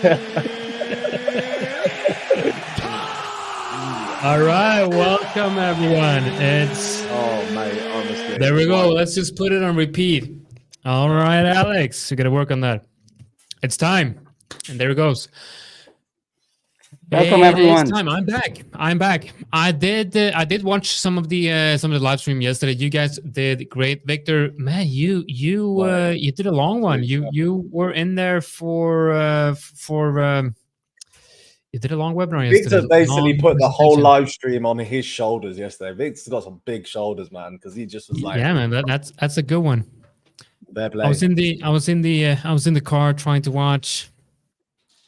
All right, welcome everyone. It's mate, honestly. There we go. Let's just put it on repeat. All right, Alex, you got to work on that. It's time, and there it goes. Welcome everyone. It's time. I'm back. I did watch some of the live stream yesterday. You guys did great, Victor. Man, you did a long one. You were in there for you did a long webinar yesterday. Victor basically put the whole live stream on his shoulders yesterday. Victor's got some big shoulders, man, because he just was like, yeah, man, that's a good one. Fair play. I was in the car trying to watch.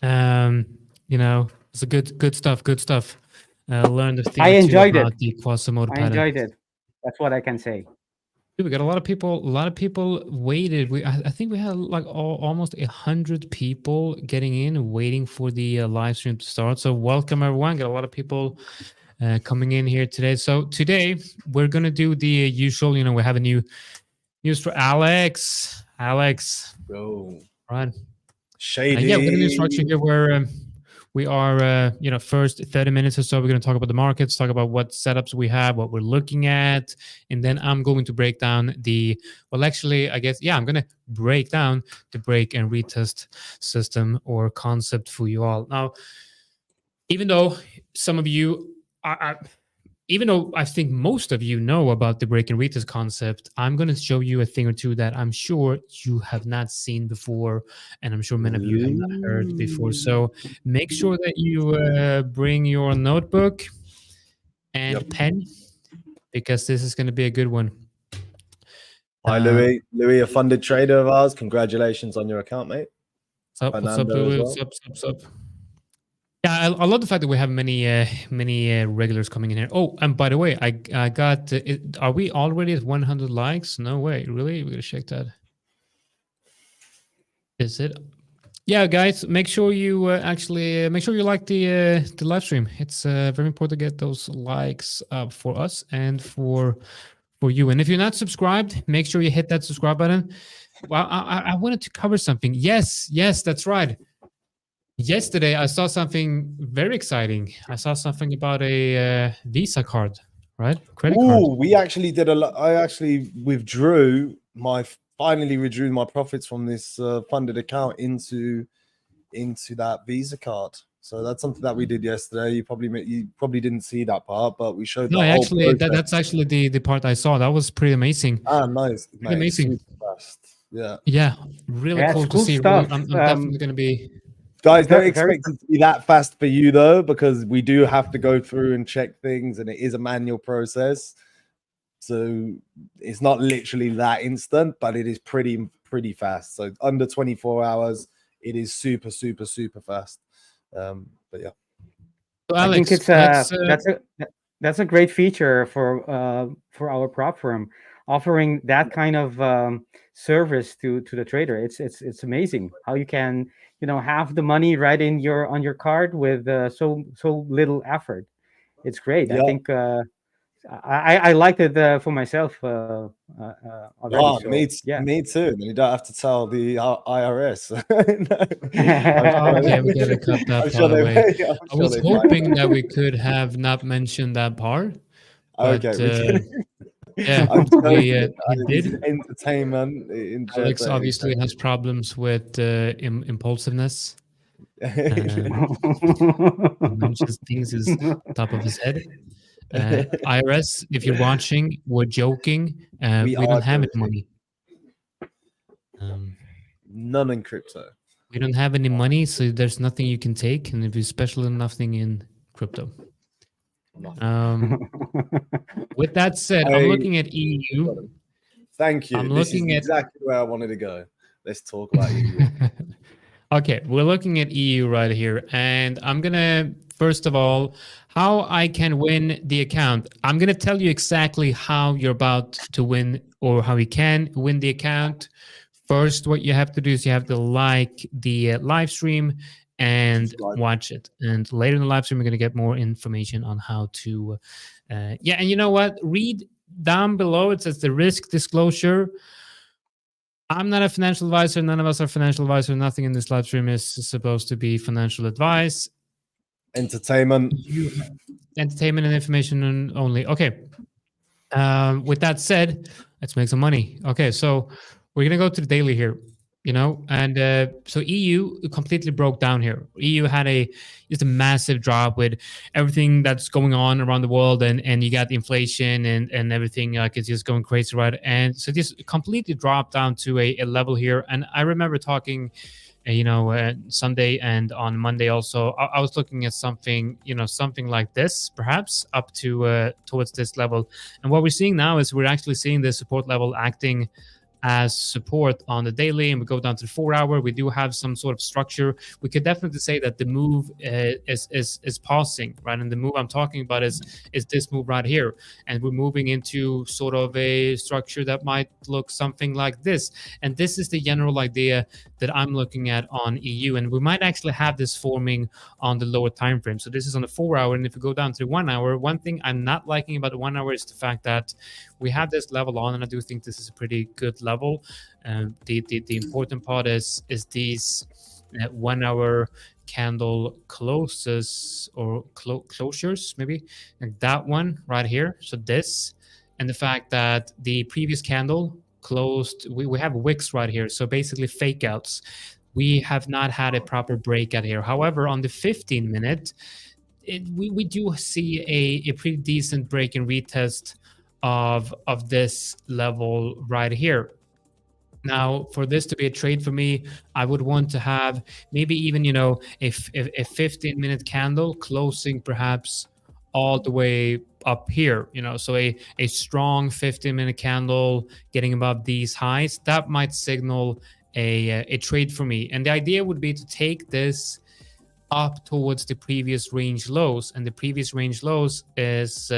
It's a good stuff. Learned a thing I enjoyed about it. the Quasimodo pattern. I enjoyed it. That's what I can say. We got a lot of people. Waited. I think we had like almost 100 people getting in, waiting for the live stream to start. So welcome everyone. Got a lot of people coming in here today. So today we're gonna do the usual. We have a new news for Alex. Go. Right. Shady. Yeah, we're gonna do structure here where. We are, first 30 minutes or so, we're going to talk about the markets, talk about what setups we have, what we're looking at. And then I'm going to break down I'm going to break down the break and retest system or concept for you all. Now, even though some of you even though I think most of you know about the break and retest concept, I'm going to show you a thing or two that I'm sure you have not seen before, and I'm sure many of you have not heard before. So make sure that you bring your notebook and pen, because this is going to be a good one. Hi, Louis. Louis, a funded trader of ours. Congratulations on your account, mate. What's up, Louis? What's up? Yeah, I love the fact that we have many regulars coming in here. Oh, and by the way, I got. Are we already at 100 likes? No way, really? We're gonna check that. Is it? Yeah, guys, make sure you make sure you like the live stream. It's very important to get those likes up for us and for you. And if you're not subscribed, make sure you hit that subscribe button. Well, I wanted to cover something. Yes, that's right. Yesterday, I saw something very exciting. I saw something about a Visa card, right? Credit card. We actually did I actually finally withdrew my profits from this funded account into that Visa card. So that's something that we did yesterday. You probably didn't see that part, but we showed. No, actually, that's actually the part I saw. That was pretty amazing. Nice, pretty amazing. Fast. Yeah, really cool to see. Stuff. I'm definitely going to be. Guys, don't expect it to be that fast for you though, because we do have to go through and check things, and it is a manual process. So it's not literally that instant, but it is pretty fast. So under 24 hours, it is super fast. But yeah. So Alex, I think that's a great feature for our prop firm, offering that kind of service to the trader. It's amazing how you can have the money right on your card with so little effort. It's great. Yeah. I think I liked it for myself already. So, me too. And you don't have to tell the IRS. Okay, we gotta cut that part away. I was hoping that we could have not mentioned that part. But, okay. Yeah, we did. Entertainment. Alex obviously has problems with impulsiveness. Mentions things is top of his head. IRS, if you're watching, we're joking. We don't have any money. None in crypto. We don't have any money, so there's nothing you can take, and especially nothing in crypto. With that said, I'm looking at EU. Thank you. This is exactly where I wanted to go. Let's talk about EU. Okay, we're looking at EU right here, and I'm gonna first of all how I can win the account. I'm gonna tell you exactly how you're about to win, or how you can win the account. First, what you have to do is you have to like the live stream and watch it. And later in the live stream, we're going to get more information on how to, and you know what? Read down below. It says the risk disclosure. I'm not a financial advisor. None of us are financial advisor. Nothing in this live stream is supposed to be financial advice. Entertainment. Entertainment and information only. Okay. With that said, let's make some money. Okay, so we're gonna go to the daily here, and so EU completely broke down here. EU had just a massive drop with everything that's going on around the world, and you got the inflation and everything, like it's just going crazy, right? And so this completely dropped down to a level here. And I remember talking Sunday and on Monday also, I was looking at something, something like this, perhaps up to towards this level. And what we're seeing now is we're actually seeing the support level acting as support on the daily, and we go down to the 4 hour. We do have some sort of structure. We could definitely say that the move is pausing, right? And the move I'm talking about is this move right here, and we're moving into sort of a structure that might look something like this. And this is the general idea that I'm looking at on EU, and we might actually have this forming on the lower time frame. So this is on the 4 hour, and if we go down to the 1 hour, one thing I'm not liking about the 1 hour is the fact that we have this level on, and I do think this is a pretty good level. The important part is these 1 hour candle closes or closures, maybe like that one right here. So this, and the fact that the previous candle closed, we have wicks right here. So basically fake outs. We have not had a proper breakout here. However, on the 15-minute, we do see a pretty decent break and retest of this level right here. Now, for this to be a trade for me, I would want to have maybe even, a 15-minute candle closing perhaps all the way up here, so a strong 15-minute candle getting above these highs, that might signal a trade for me. And the idea would be to take this up towards the previous range lows, and the previous range lows is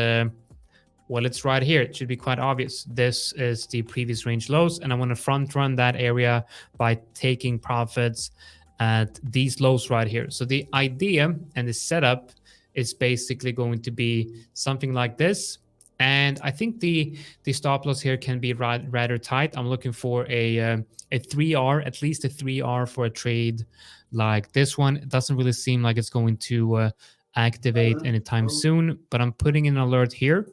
well, it's right here. It should be quite obvious. This is the previous range lows, and I want to front run that area by taking profits at these lows right here. So the idea and the setup is basically going to be something like this. And I think the stop loss here can be rather tight. I'm looking for a 3R, at least a 3R for a trade like this one. It doesn't really seem like it's going to activate anytime soon, but I'm putting an alert here.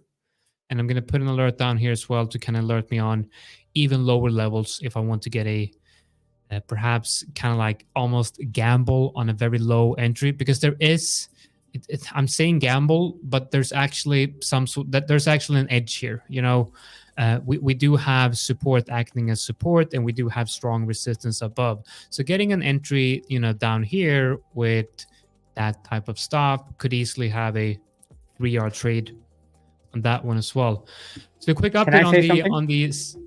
And I'm going to put an alert down here as well to kind of alert me on even lower levels if I want to get a perhaps kind of like almost gamble on a very low entry, because there is, I'm saying gamble, but there's actually there's actually an edge here. We do have support acting as support, and we do have strong resistance above. So getting an entry, down here with that type of stop could easily have a 3R trade on that one as well. So a quick update on these.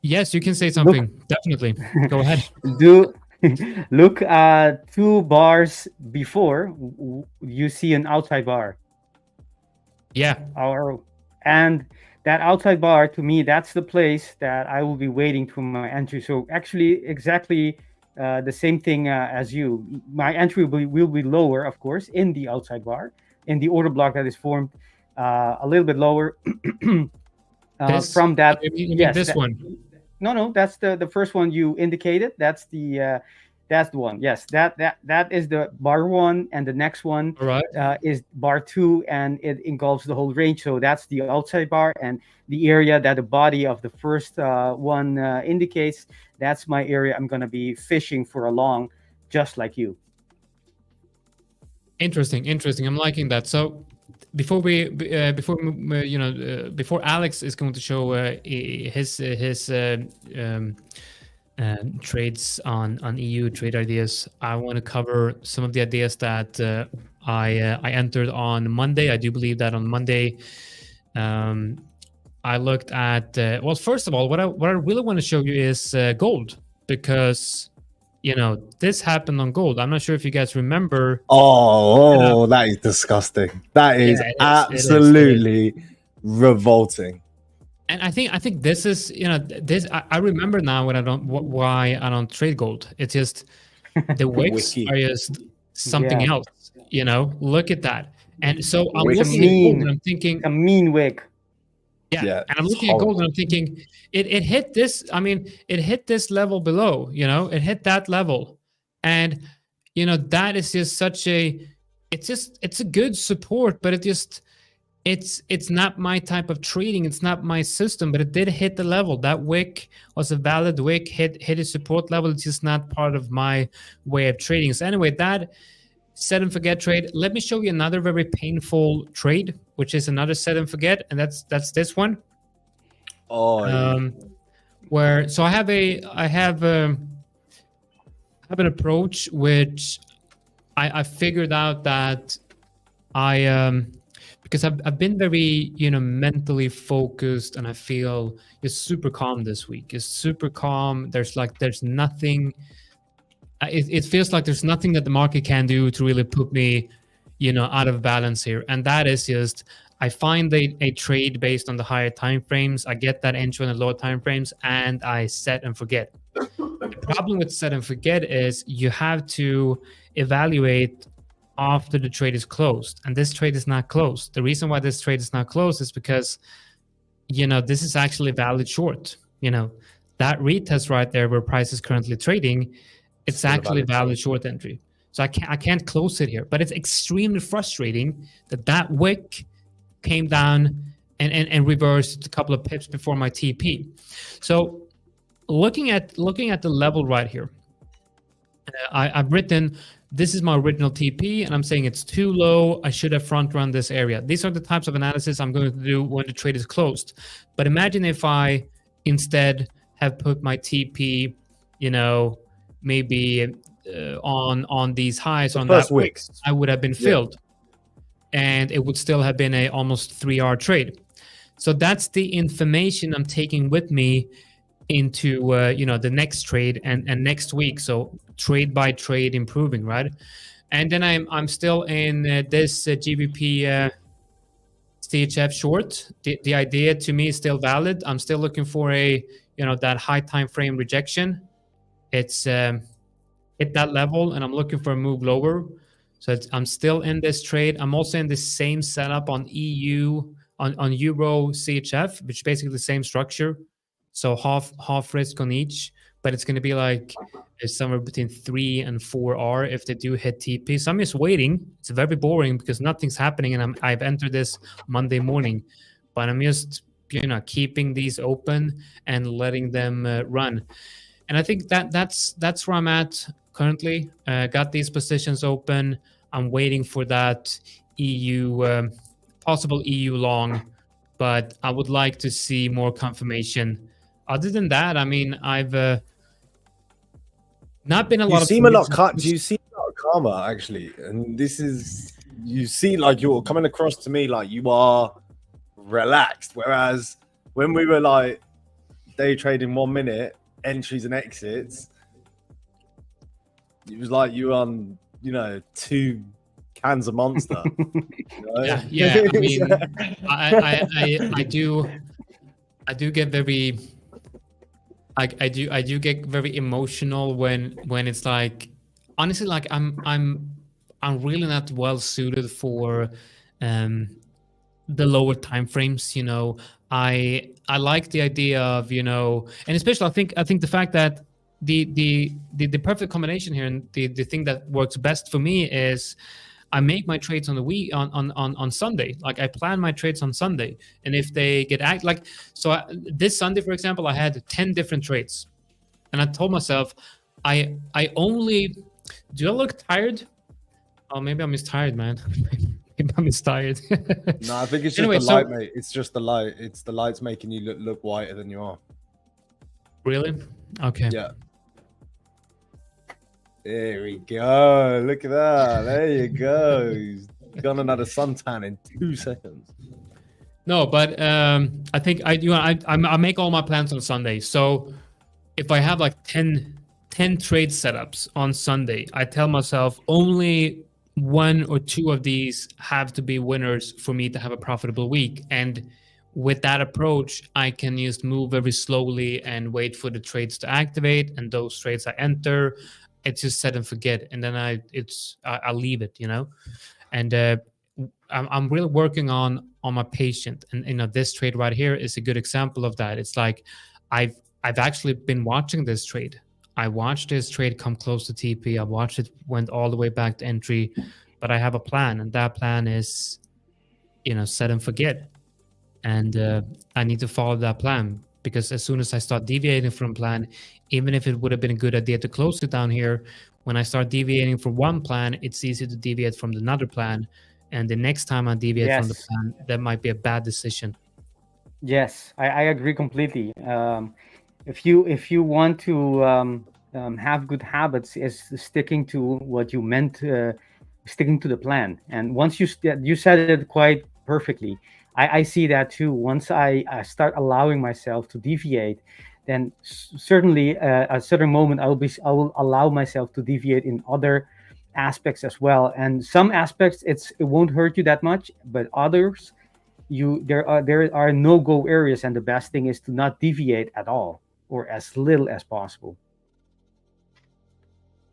Yes, you can say something. Definitely. Go ahead. Look 2 bars before, you see an outside bar. Yeah. And that outside bar, to me, that's the place that I will be waiting for my entry. So actually exactly the same thing as you. My entry will be lower, of course, in the outside bar, in the order block that is formed a little bit lower from that. Yes, this one. No, that's the first one you indicated. That's the one. Yes, that is the bar 1, and the next one is bar 2, and it engulfs the whole range. So that's the outside bar, and the area that the body of the first one indicates. That's my area. I'm going to be fishing for a long, just like you. Interesting. I'm liking that. So before Alex is going to show his trades on EU trade ideas, I want to cover some of the ideas that I entered on Monday. I do believe that on Monday I looked at well, first of all, what I really want to show you is gold, because this happened on gold. I'm not sure if you guys remember. That is disgusting. That is absolutely revolting. And I think this is, this. I remember now why I don't trade gold. It's just the wicks are just something else. Look at that. And so I'm looking at gold and I'm thinking, a mean wick. Yeah. And I'm looking at gold and I'm thinking it hit this. I mean, it hit this level below, it hit that level. And, that is just such it's a good support, but it's not my type of trading. It's not my system, but it did hit the level. That wick was a valid wick, hit a support level. It's just not part of my way of trading. So anyway, that set and forget trade. Let me show you another very painful trade, which is another set and forget, and that's this one. Where so I have an approach which I figured out that because I've been very mentally focused, and I feel it's super calm this week. It's super calm. There's nothing. It feels like there's nothing that the market can do to really put me, out of balance here. And that is just, I find a trade based on the higher time frames. I get that entry on the lower time frames, and I set and forget. The problem with set and forget is you have to evaluate after the trade is closed, and this trade is not closed. The reason why this trade is not closed is because, this is actually a valid short. That retest right there where price is currently trading, it's actually a valid short entry. So I can't close it here. But it's extremely frustrating that wick came down and reversed a couple of pips before my TP. So looking at the level right here, I've written, this is my original TP, and I'm saying it's too low. I should have front run this area. These are the types of analysis I'm going to do when the trade is closed. But imagine if I instead have put my TP, maybe on these highs on that wick, I would have been filled, and it would still have been a almost 3-hour trade. So that's the information I'm taking with me into the next trade and next week. So trade by trade improving, right? And then I'm still in this GBP CHF short. The idea to me is still valid. I'm still looking for a that high time frame rejection. It's hit that level, and I'm looking for a move lower. So I'm still in this trade. I'm also in the same setup on EU on Euro CHF, which is basically the same structure. So half risk on each, but it's going to be like somewhere between 3 and 4R if they do hit TP. So I'm just waiting. It's very boring because nothing's happening, and I've entered this Monday morning, but I'm just keeping these open and letting them run. And I think that's where I'm at currently. Got these positions open. I'm waiting for that EU possible EU long, but I would like to see more confirmation. Other than that, I mean, I've not been a lot of. Do you seem a lot calmer actually? And this is, you seem like you're coming across to me like you are relaxed. Whereas when we were like day trading 1 minute entries and exits, it was like you were on 2 cans of Monster. Yeah. I mean, I do get very. I do get very emotional when it's like, honestly, like I'm really not well suited for the lower time frames. I like the idea of and especially I think the fact that the perfect combination here, and the thing that works best for me is I make my trades on the week on Sunday. Like I plan my trades on Sunday, and if they get this Sunday, for example, I had 10 different trades, and I told myself, I only. Do I look tired? Oh, maybe I'm just tired, man. Maybe I'm just tired. No, I think it's just the light, mate. It's just the light. It's the light's making you look whiter than you are. Really? Okay. Yeah. There we go. Look at that. There you go. He's got another suntan in 2 seconds. No, but I think I make all my plans on Sunday. So if I have like 10 trade setups on Sunday, I tell myself only 1 or 2 of these have to be winners for me to have a profitable week. And with that approach, I can just move very slowly and wait for the trades to activate. And those trades I enter, it's just set and forget, and then I'll leave it, And I'm really working on my patient, and this trade right here is a good example of that. It's like I've actually been watching this trade. I watched this trade come close to TP. I watched it went all the way back to entry, but I have a plan, and that plan is set and forget, and I need to follow that plan, because as soon as I start deviating from plan, even if it would have been a good idea to close it down here, when I start deviating from one plan, it's easy to deviate from another plan, and the next time I deviate from the Yes. plan, that might be a bad decision. Yes, I agree completely. If you want to have good habits, is sticking to what you meant, sticking to the plan. And once you said it quite perfectly. I see that too. Once I start allowing myself to deviate, then certainly at a certain moment I will allow myself to deviate in other aspects as well. And some aspects it won't hurt you that much, but others there are no-go areas, and the best thing is to not deviate at all or as little as possible.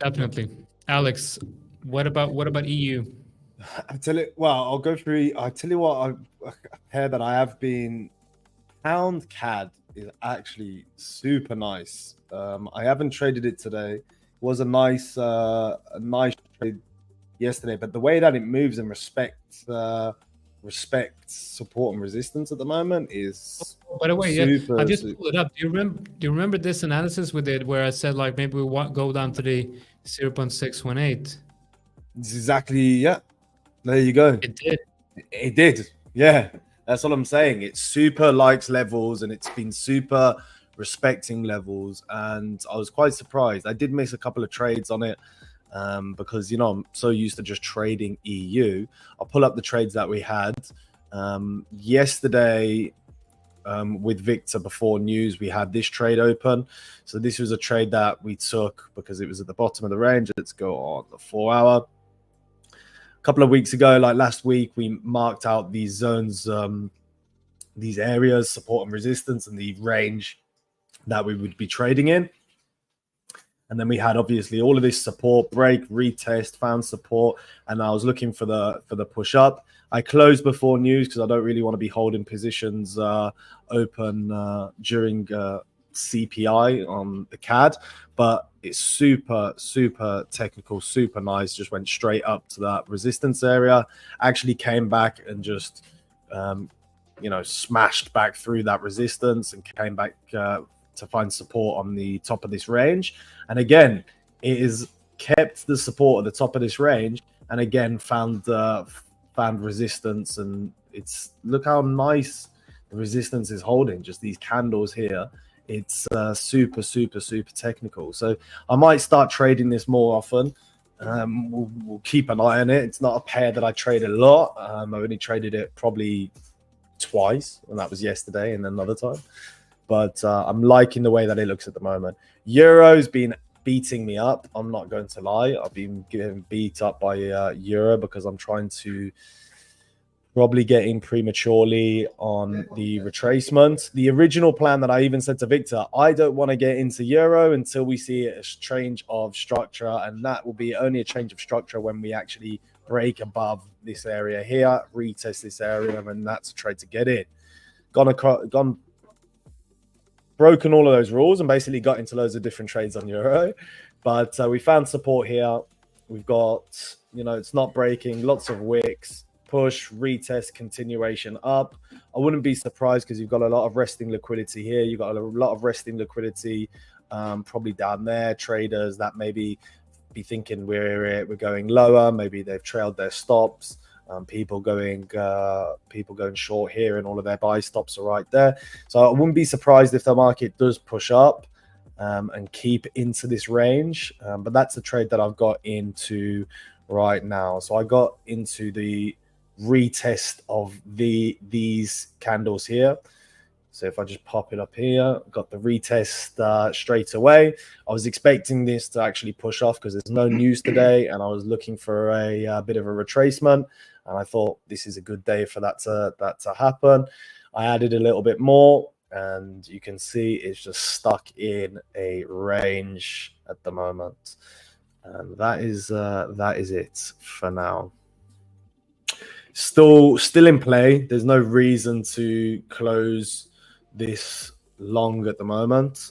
Definitely. Alex, what about EU? I tell you, well, I'll go through. I tell you what, a pair that I have been. Pound CAD is actually super nice. I haven't traded it today. It was a nice trade yesterday, but the way that it moves and respects support and resistance at the moment is By the way, super, I just pulled it up. Do you remember this analysis we did where I said like maybe we want go down to the 0.618? It's exactly, yeah. There you go. It did. It did. Yeah. That's what I'm saying. It's super likes levels, and it's been super respecting levels. And I was quite surprised. I did miss a couple of trades on it because, I'm so used to just trading EU. I'll pull up the trades that we had. Yesterday, with Victor before news, we had this trade open. So this was a trade that we took because it was at the bottom of the range. Let's go on the 4 hour. Couple of weeks ago, like last week, we marked out these zones, these areas, support and resistance, and the range that we would be trading in. And then we had obviously all of this support, break, retest, found support, and I was looking for the push up. I closed before news because I don't really want to be holding positions open during CPI on the CAD, but it's super, super technical, super nice. Just went straight up to that resistance area, actually came back and just, smashed back through that resistance and came back to find support on the top of this range. And again, it is kept the support at the top of this range, and again found resistance. And look how nice the resistance is holding. Just these candles here. It's super, super, super technical. So I might start trading this more often. We'll keep an eye on it. It's not a pair that I trade a lot. I've only traded it probably twice, and that was yesterday and another time. But I'm liking the way that it looks at the moment. Euro's been beating me up. I'm not going to lie. I've been getting beat up by Euro because I'm trying to probably get in prematurely on the retracement. The original plan that I even said to Victor, I don't want to get into Euro until we see a change of structure, and that will be only a change of structure when we actually break above this area here, retest this area, and that's a trade to get in. Gone broken all of those rules and basically got into loads of different trades on Euro. But we found support here. We've got, it's not breaking, lots of wicks, push, retest, continuation up. I wouldn't be surprised because you've got a lot of resting liquidity here. You've got a lot of resting liquidity probably down there. Traders that maybe be thinking we're going lower. Maybe they've trailed their stops. People going short here, and all of their buy stops are right there. So I wouldn't be surprised if the market does push up and keep into this range. But that's a trade that I've got into right now. So I got into the retest of these candles here. So if I just pop it up here, got the retest straight away. I was expecting this to actually push off because there's no news today, and I was looking for a bit of a retracement. And I thought this is a good day for that to happen. I added a little bit more, and you can see it's just stuck in a range at the moment. And that is it for now. still in play. There's no reason to close this long at the moment.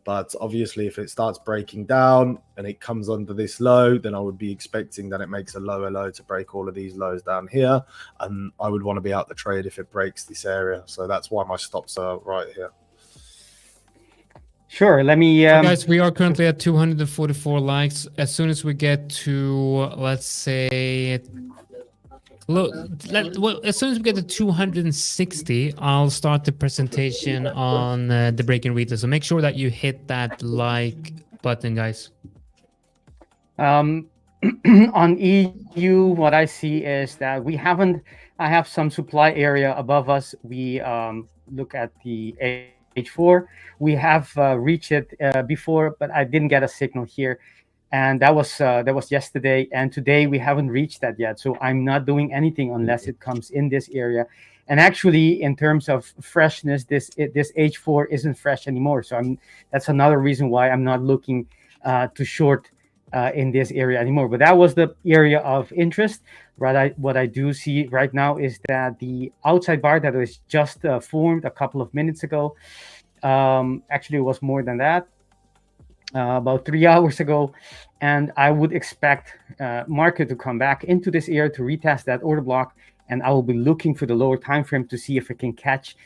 But obviously, if it starts breaking down and it comes under this low, then I would be expecting that it makes a lower low to break all of these lows down here. And I would want to be out the trade if it breaks this area. So that's why my stops are right here. Sure. Let me... guys, we are currently at 244 likes. As soon as we get to, let's say... as soon as we get to 260, I'll start the presentation on the break-in retest. So make sure that you hit that like button, guys. On EU, what I see is that I have some supply area above us. We look at the H4. We have reached it before, but I didn't get a signal here. And that was yesterday, and today we haven't reached that yet. So I'm not doing anything unless it comes in this area. And actually, in terms of freshness, this H4 isn't fresh anymore. So that's another reason why I'm not looking to short in this area anymore. But that was the area of interest. Right. What I do see right now is that the outside bar that was just formed a couple of minutes ago, actually it was more than that. About 3 hours ago, and I would expect market to come back into this area to retest that order block, and I will be looking for the lower time frame to see if it can catch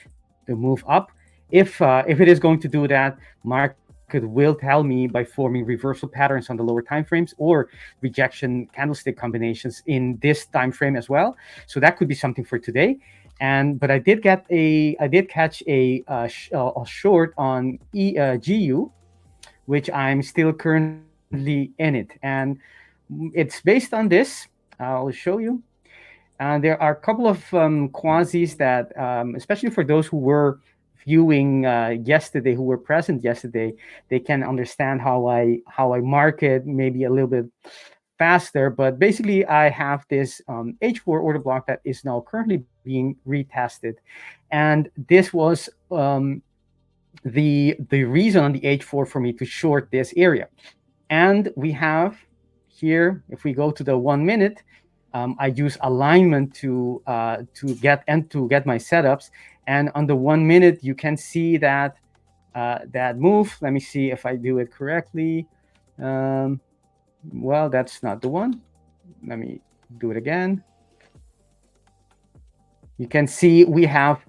the move up. If it is going to do that, market will tell me by forming reversal patterns on the lower time frames or rejection candlestick combinations in this time frame as well. So that could be something for today. But I did catch a short on GU, which I'm still currently in it. And it's based on this. I'll show you. There are a couple of quasis that, especially for those who were viewing yesterday, who were present yesterday, they can understand how I market maybe a little bit faster. But basically, I have this H4 order block that is now currently being retested. And this was... the reason on the H4 for me to short this area. And we have here, if we go to the 1 minute, I use alignment to get my setups. And on the 1 minute, you can see that that move. Let me see if I do it correctly. Well, that's not the one. Let me do it again. You can see we have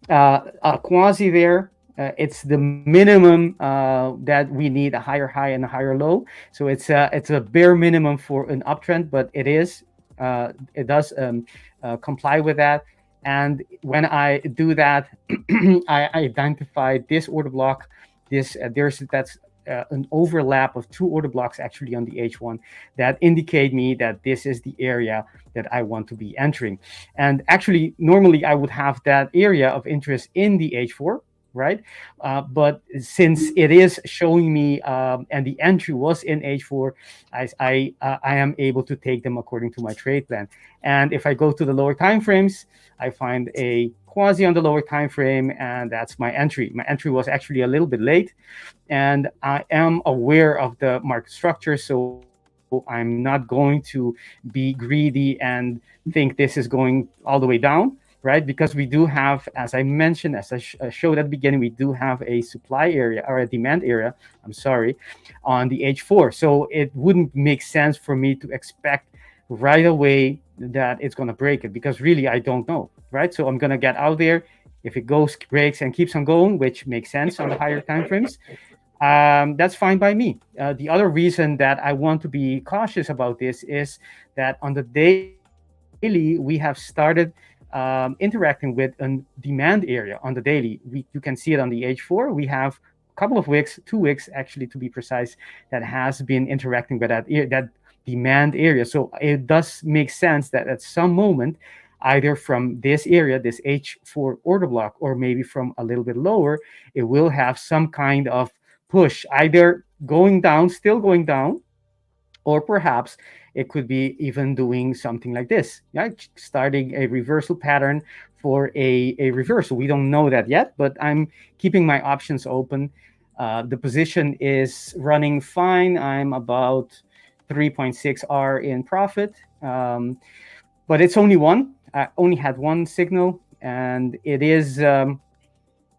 a quasi there. It's the minimum that we need, a higher high and a higher low. So it's a bare minimum for an uptrend, but it does comply with that. And when I do that, I identify this order block. That's an overlap of two order blocks actually on the H1 that indicate me that this is the area that I want to be entering. And actually, normally I would have that area of interest in the H4. Right, but since it is showing me and the entry was in H4, I am able to take them according to my trade plan. And if I go to the lower time frames, I find a quasi on the lower time frame, and that's my entry. My entry was actually a little bit late, and I am aware of the market structure, so I'm not going to be greedy and think this is going all the way down. Right, because we do have, as I mentioned, as I showed at the beginning, we do have a supply area or a demand area, on the H4. So it wouldn't make sense for me to expect right away that it's going to break it, because really I don't know, right? So I'm going to get out there. If it goes, breaks, and keeps on going, which makes sense on the higher time frames, that's fine by me. The other reason that I want to be cautious about this is that on the daily, we have started interacting with a demand area on the daily. You can see it on the H4. We have a couple of wicks, 2 wicks actually to be precise, that has been interacting with that demand area. So it does make sense that at some moment, either from this area, this H4 order block, or maybe from a little bit lower, it will have some kind of push, either going down, still going down, or perhaps it could be even doing something like this, right? Starting a reversal pattern for a reversal. We don't know that yet, but I'm keeping my options open. The position is running fine. I'm about 3.6 R in profit, but it's only one. I only had one signal, and it is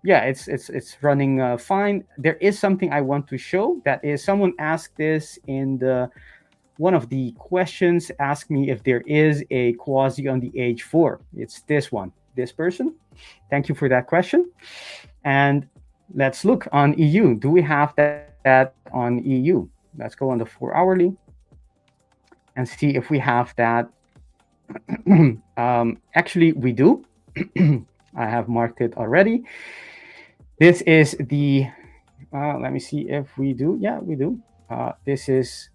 it's running fine. There is something I want to show. That is, someone asked this in the one of the questions. Asked me if there is a quasi on the H4. It's this one, this person. Thank you for that question. And let's look on EU. Do we have that on EU? Let's go on the 4-hourly and see if we have that. Actually, we do. I have marked it already. This is the, let me see if we do. Yeah, we do. This is,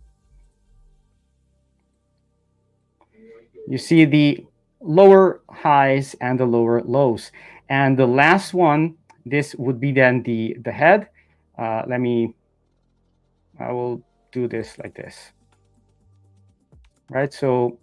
you see the lower highs and the lower lows. And the last one, this would be then the head. I will do this like this. Right, so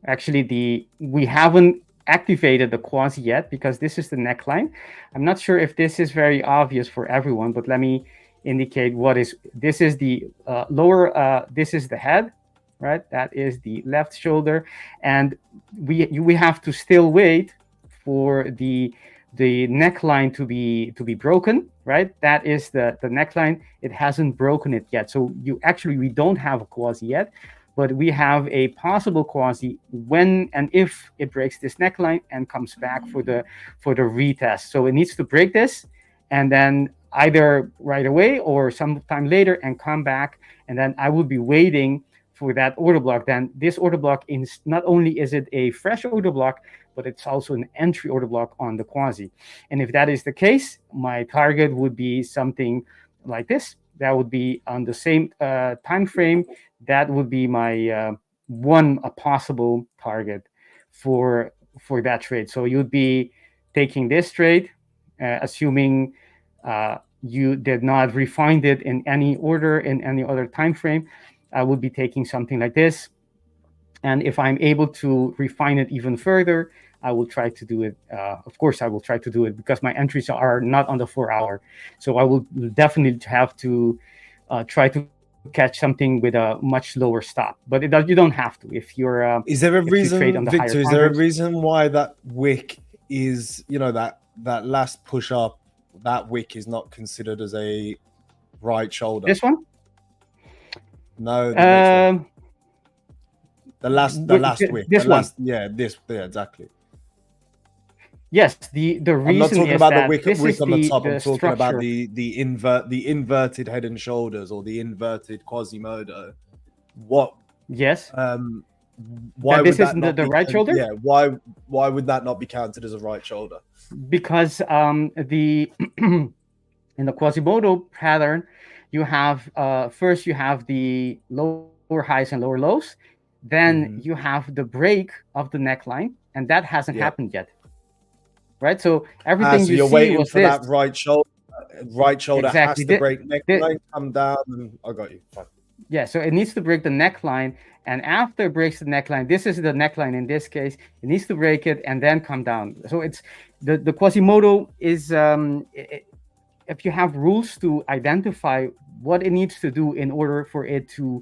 actually we haven't activated the quasi yet because this is the neckline. I'm not sure if this is very obvious for everyone, but let me indicate what is. This is the lower. This is the head, right? That is the left shoulder, and we have to still wait for the neckline to be broken, right? That is the neckline. It hasn't broken it yet, so we don't have a quasi yet. But we have a possible quasi when and if it breaks this neckline and comes back for the retest. So it needs to break this, and then either right away or sometime later and come back. And then I will be waiting for that order block. Then this order block is not only is it a fresh order block, but it's also an entry order block on the quasi. And if that is the case, my target would be something like this. That would be on the same time frame. That would be my a possible target for that trade. So you'd be taking this trade, assuming you did not refine it in any order in any other time frame. I would be taking something like this, and if I'm able to refine it even further, I will try to do it. Of course, I will try to do it because my entries are not on the 4-hour. So I will definitely have to try to catch something with a much lower stop. But you don't have to if you're. Is there a reason, Victor? Is there a counters. reason why that wick is, that last push up, that wick is not considered as a right shoulder? This one? No. The next one. The last wick. This one. Exactly. Yes, the reason I'm not talking is about that the wick this is on the top. I'm talking structure. about the inverted head and shoulders or the inverted Quasimodo. What? Yes. Why this would isn't that not the be right shoulder? Yeah. Why would that not be counted as a right shoulder? Because the in the Quasimodo pattern, you have first you have the lower highs and lower lows, then you have the break of the neckline, and that hasn't happened yet. Right, so everything so you you're see waiting was for this. that right shoulder. Right shoulder Exactly. has to break neckline, come down, and I got you. Fine. Yeah, so it needs to break the neckline, and after it breaks the neckline, this is the neckline in this case. It needs to break it and then come down. So it's the Quasimodo is if you have rules to identify what it needs to do in order for it to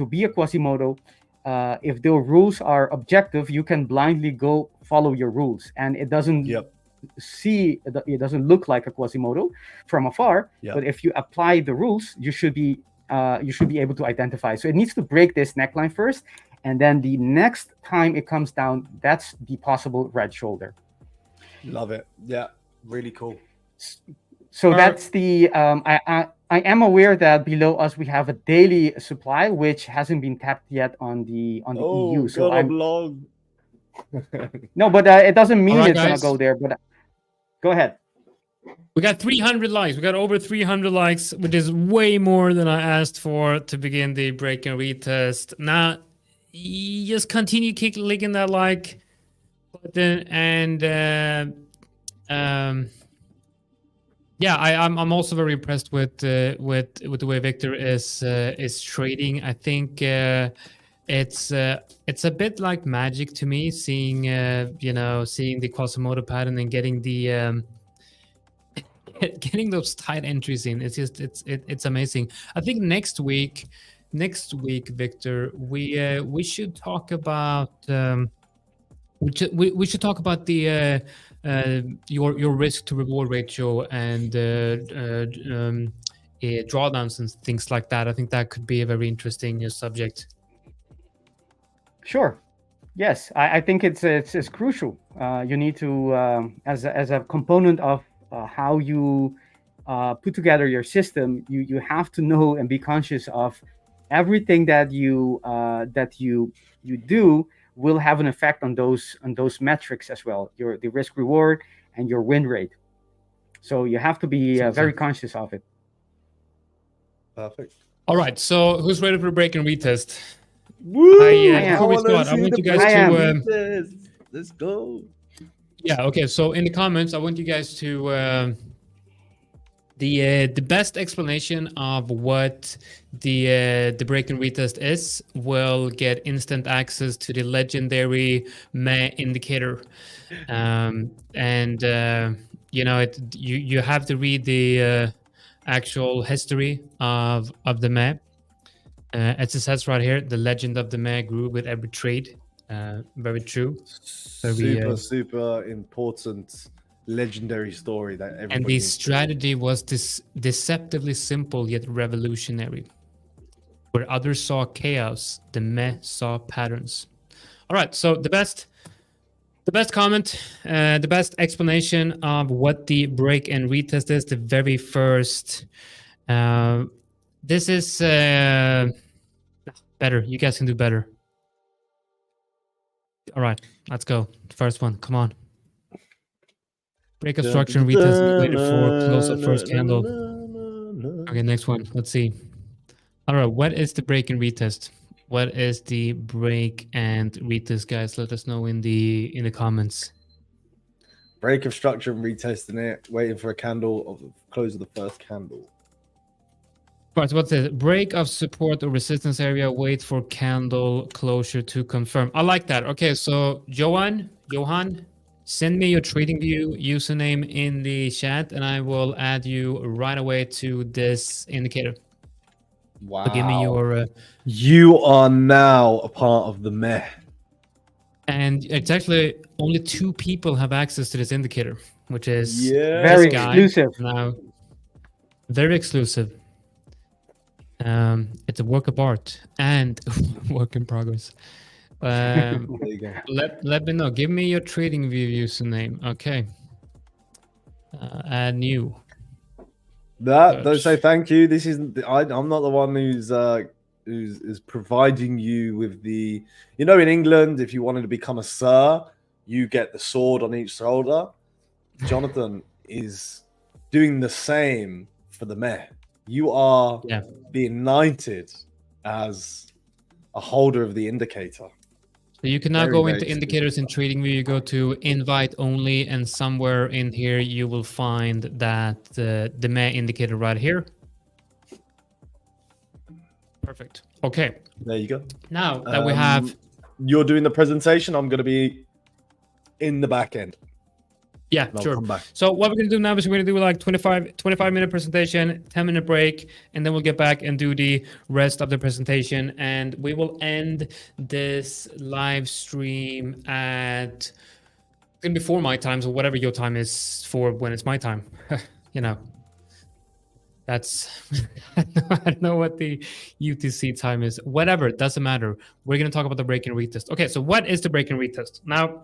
be a Quasimodo. If the rules are objective, you can blindly go follow your rules, and it doesn't it doesn't look like a Quasimodo from afar. But if you apply the rules, you should be able to identify. So it needs to break this neckline first, and then the next time it comes down, that's the possible right shoulder. Love it. Yeah, really cool. So that's the I am aware that below us we have a daily supply which hasn't been tapped yet on the EU. So I'm long. No, but it doesn't mean it's guys. gonna go there. But go ahead. We got 300 likes. We got over 300 likes, which is way more than I asked for to begin the break and retest. Now, just continue clicking that like button, and yeah, I'm also very impressed with the way Victor is trading. I think it's a bit like magic to me, seeing seeing the Quasimodo pattern and getting the getting those tight entries in. It's just it's amazing. I think next week next week, Victor, we should talk about we should talk about the your risk to reward ratio and drawdowns and things like that. I think that could be a very interesting subject. Sure. Yes, I think it's crucial. You need to as a component of how you put together your system. You have to know and be conscious of everything that you do will have an effect on those metrics as well. The risk reward and your win rate. So you have to be very conscious of it. Perfect. All right. So who's ready for the break and retest? Woo! Before we start, I want you guys to. Let's go. Yeah. Okay. So in the comments, I want you guys to the best explanation of what the break and retest is will get instant access to the legendary meh indicator, and you have to read the actual history of the meh. As it says right here, the legend of the meh grew with every trade. Very true. Super important legendary story that everybody and the strategy was this deceptively simple yet revolutionary. Where others saw chaos, the meh saw patterns. All right, so the best comment, the best explanation of what the break and retest is, the very first. This is better. You guys can do better. All right, let's go. First one, come on. Break of structure and retest waited for close up first candle. Okay, next one. Let's see. All right, what is the break and retest? What is the break and retest, guys? Let us know in the comments. Break of structure and retesting it, waiting for a candle of the close of the first candle. All right, so what's it? Break of support or resistance area, wait for candle closure to confirm. I like that. Okay, so Johan, send me your TradingView username in the chat and I will add you right away to this indicator. Wow. So give me your... You are now a part of the meh. And it's actually only 2 people have access to this indicator, which is very exclusive. Now, very exclusive. It's a work of art and work in progress. Let me know. Give me your TradingView username. Okay. Add new. Don't say thank you. This isn't. I'm not the one who's providing you with the. In England, if you wanted to become a sir, you get the sword on each shoulder. Jonatan is doing the same for the meh. You are being knighted as a holder of the indicator. So you can now go into indicators in TradingView. You go to invite only, and somewhere in here you will find that the meh indicator right here. Perfect. Okay. There you go. Now that we have... You're doing the presentation. I'm going to be in the back end. Yeah, sure. So what we're going to do now is we're going to do like 25-minute presentation, 10-minute break, and then we'll get back and do the rest of the presentation. And we will end this live stream at before my time, so whatever your time is for when it's my time. That's I don't know what the UTC time is. Whatever, it doesn't matter. We're going to talk about the break and retest. Okay, so what is the break and retest? Now,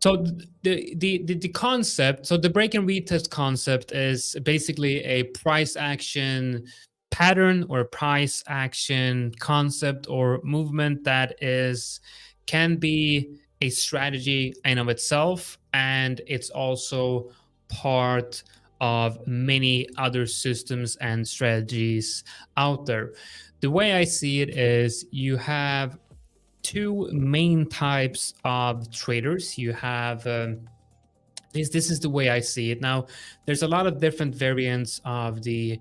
so the concept, so the break and retest concept is basically a price action pattern or price action concept or movement that can be a strategy in of itself, and it's also part of many other systems and strategies out there. The way I see it is you have 2 main types of traders. You have this is the way I see it. Now, there's a lot of different variants of the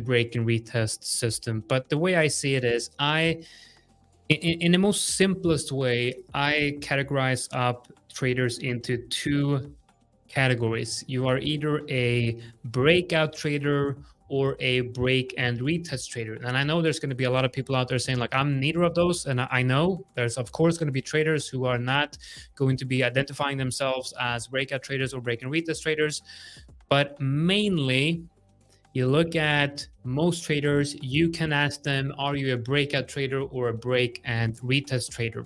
break and retest system, but the way I see it is in the most simplest way, I categorize up traders into 2 categories. You are either a breakout trader or a break and retest trader? And I know there's going to be a lot of people out there saying like, I'm neither of those. And I know there's of course going to be traders who are not going to be identifying themselves as breakout traders or break and retest traders. But mainly you look at most traders, you can ask them, are you a breakout trader or a break and retest trader?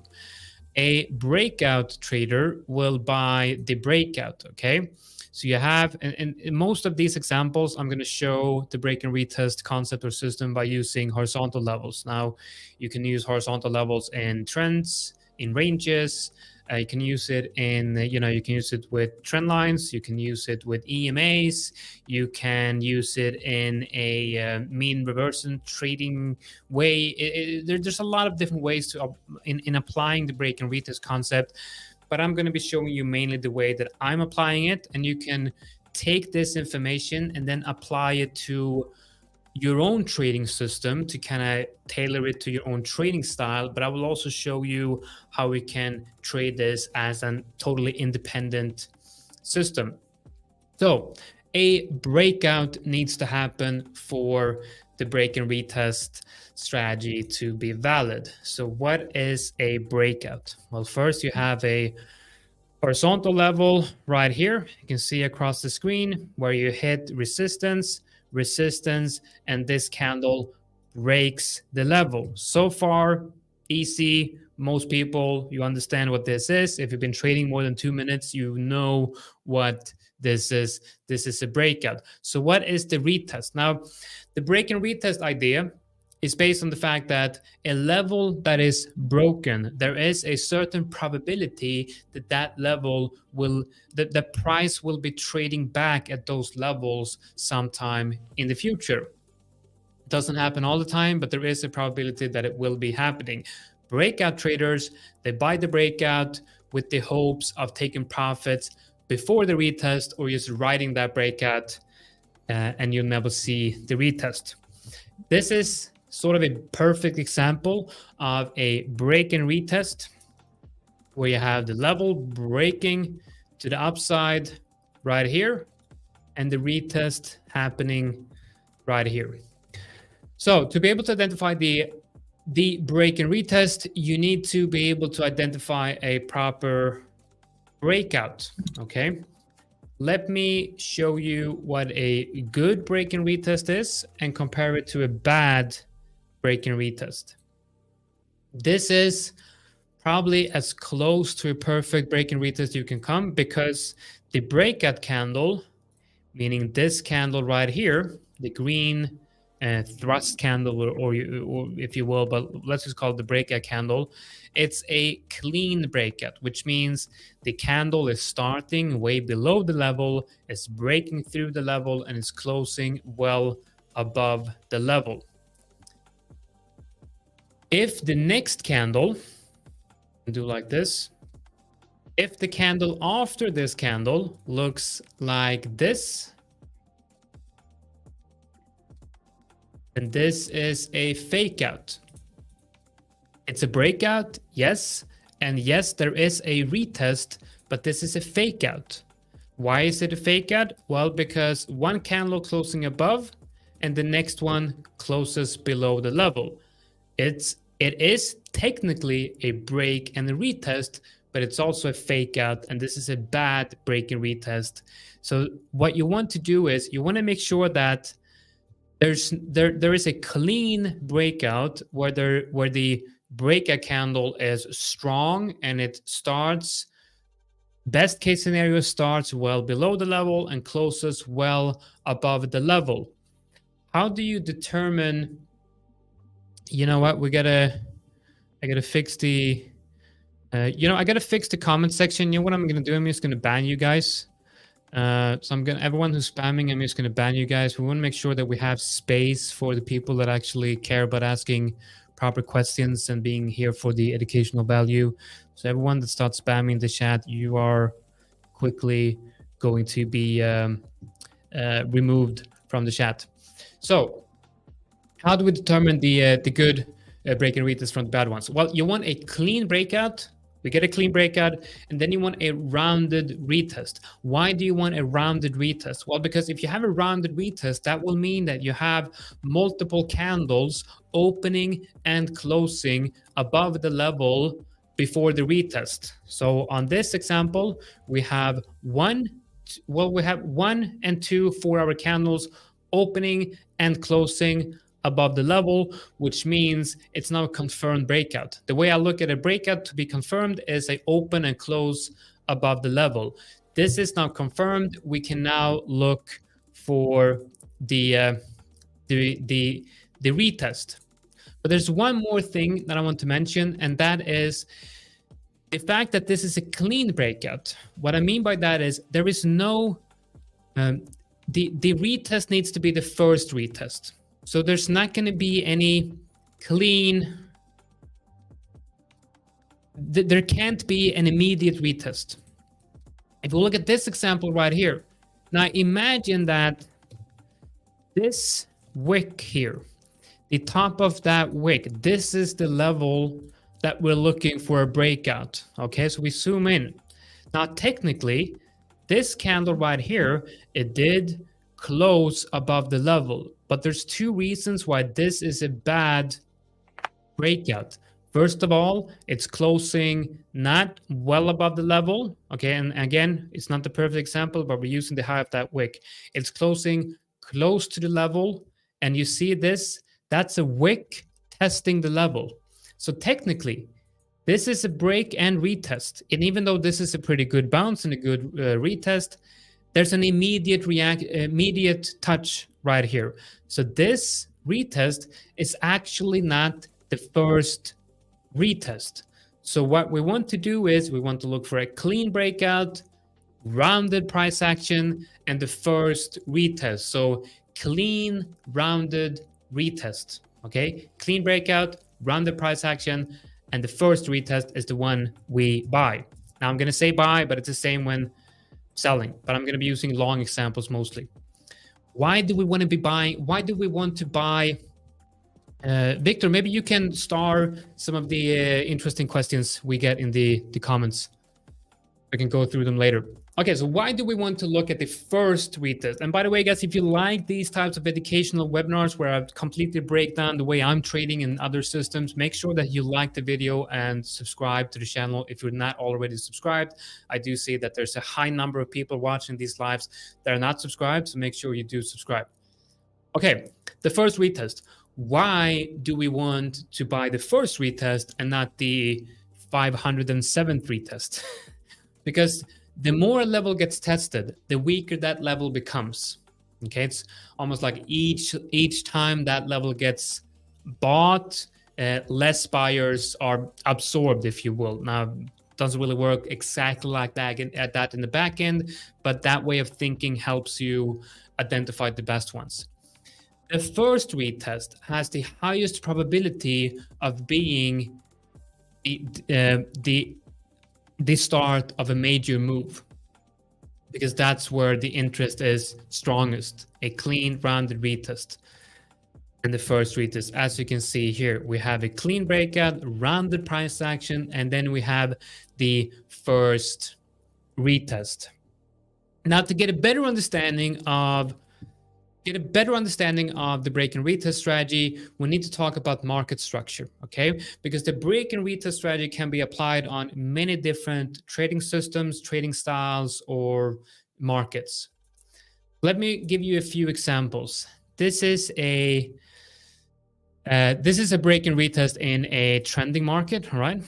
A breakout trader will buy the breakout, okay? So you have, and in most of these examples, I'm going to show the break and retest concept or system by using horizontal levels. Now, you can use horizontal levels in trends, in ranges. You can use it in, you can use it with trend lines. You can use it with EMAs. You can use it in a mean reversion trading way. There's a lot of different ways to in applying the break and retest concept, but I'm going to be showing you mainly the way that I'm applying it, and you can take this information and then apply it to your own trading system to kind of tailor it to your own trading style. But I will also show you how we can trade this as a totally independent system. So a breakout needs to happen for the break and retest strategy to be valid. So what is a breakout? Well, first you have a horizontal level right here. You can see across the screen where you hit resistance, and this candle breaks the level. So far, easy. Most people, you understand what this is. If you've been trading more than 2 minutes, you know what this is. This is a breakout. So what is the retest? Now, the break and retest idea is based on the fact that a level that is broken, there is a certain probability that that level will, that the price will be trading back at those levels sometime in the future. It doesn't happen all the time, but there is a probability that it will be happening. Breakout traders, they buy the breakout with the hopes of taking profits before the retest or just riding that breakout, and you'll never see the retest. This is sort of a perfect example of a break and retest where you have the level breaking to the upside right here and the retest happening right here. So to be able to identify the break and retest, you need to be able to identify a proper breakout, okay? Let me show you what a good break and retest is and compare it to a bad break and retest. This is probably as close to a perfect break and retest you can come, because the breakout candle, meaning this candle right here, the green thrust candle, or if you will, but let's just call it the breakout candle. It's a clean breakout, which means the candle is starting way below the level, it's breaking through the level, and it's closing well above the level. If the next candle, do like this, if the candle after this candle looks like this, and this is a fake out. It's a breakout, yes, and yes, there is a retest, but this is a fake out. Why is it a fake out? Well, because one candle closing above and the next one closes below the level. It is technically a break and a retest, but it's also a fake out, and this is a bad break and retest. So what you want to do is you want to make sure that there is a clean breakout where the breakout candle is strong and it starts, best case scenario, starts well below the level and closes well above the level. How do you determine, you know what, I gotta fix the I gotta fix the comment section. You know what I'm gonna do? I'm just gonna ban you guys. So everyone who's spamming, I'm just gonna ban you guys. We want to make sure that we have space for the people that actually care about asking proper questions and being here for the educational value. So everyone that starts spamming the chat, you are quickly going to be removed from the chat. So how do we determine the good break and retest from the bad ones? Well, you want a clean breakout, We get a clean breakout, and then you want a rounded retest. Why do you want a rounded retest? Well, because if you have a rounded retest, that will mean that you have multiple candles opening and closing above the level before the retest. So on this example, we have one and two 4-hour candles opening and closing above the level, which means it's now a confirmed breakout. The way I look at a breakout to be confirmed is I open and close above the level. This is now confirmed. We can now look for the retest. But there's one more thing that I want to mention, and that is the fact that this is a clean breakout. What I mean by that is there is no the retest needs to be the first retest. So there's not going to be any clean. There can't be an immediate retest. If we look at this example right here, now imagine that this wick here, the top of that wick, this is the level that we're looking for a breakout. Okay, so we zoom in. Now, technically, this candle right here, it did close above the level, but there's two reasons why this is a bad breakout. First of all, it's closing not well above the level. Okay, and again, it's not the perfect example, but we're using the high of that wick. It's closing close to the level, and you see this, that's a wick testing the level. So technically, this is a break and retest. And even though this is a pretty good bounce and a good retest, there's an immediate touch right here. So this retest is actually not the first retest. So what we want to do is we want to look for a clean breakout, rounded price action, and the first retest. So clean, rounded retest. Okay, clean breakout, rounded price action, and the first retest is the one we buy. Now I'm going to say buy, but it's the same when selling, but I'm going to be using long examples mostly. Why do we want to be buying? Why do we want to buy? Victor, maybe you can start some of the interesting questions we get in the comments. We can go through them later. Okay, so why do we want to look at the first retest? And by the way, guys, if you like these types of educational webinars where I completely break down the way I'm trading in other systems, make sure that you like the video and subscribe to the channel if you're not already subscribed. I do see that there's a high number of people watching these lives that are not subscribed, so make sure you do subscribe. Okay, the first retest. Why do we want to buy the first retest and not the 507th retest? Because the more a level gets tested, the weaker that level becomes. Okay, it's almost like each time that level gets bought, less buyers are absorbed, if you will. Now, it doesn't really work exactly like that at that in the back end, but that way of thinking helps you identify the best ones. The first retest has the highest probability of being the start of a major move, because that's where the interest is strongest, a clean rounded retest. And the first retest, as you can see here, we have a clean breakout, rounded price action, and then we have the first retest. Now, to get a better understanding of the break and retest strategy, we need to talk about market structure, okay? Because the break and retest strategy can be applied on many different trading systems, trading styles, or markets. Let me give you a few examples. This is a break and retest in a trending market, all right?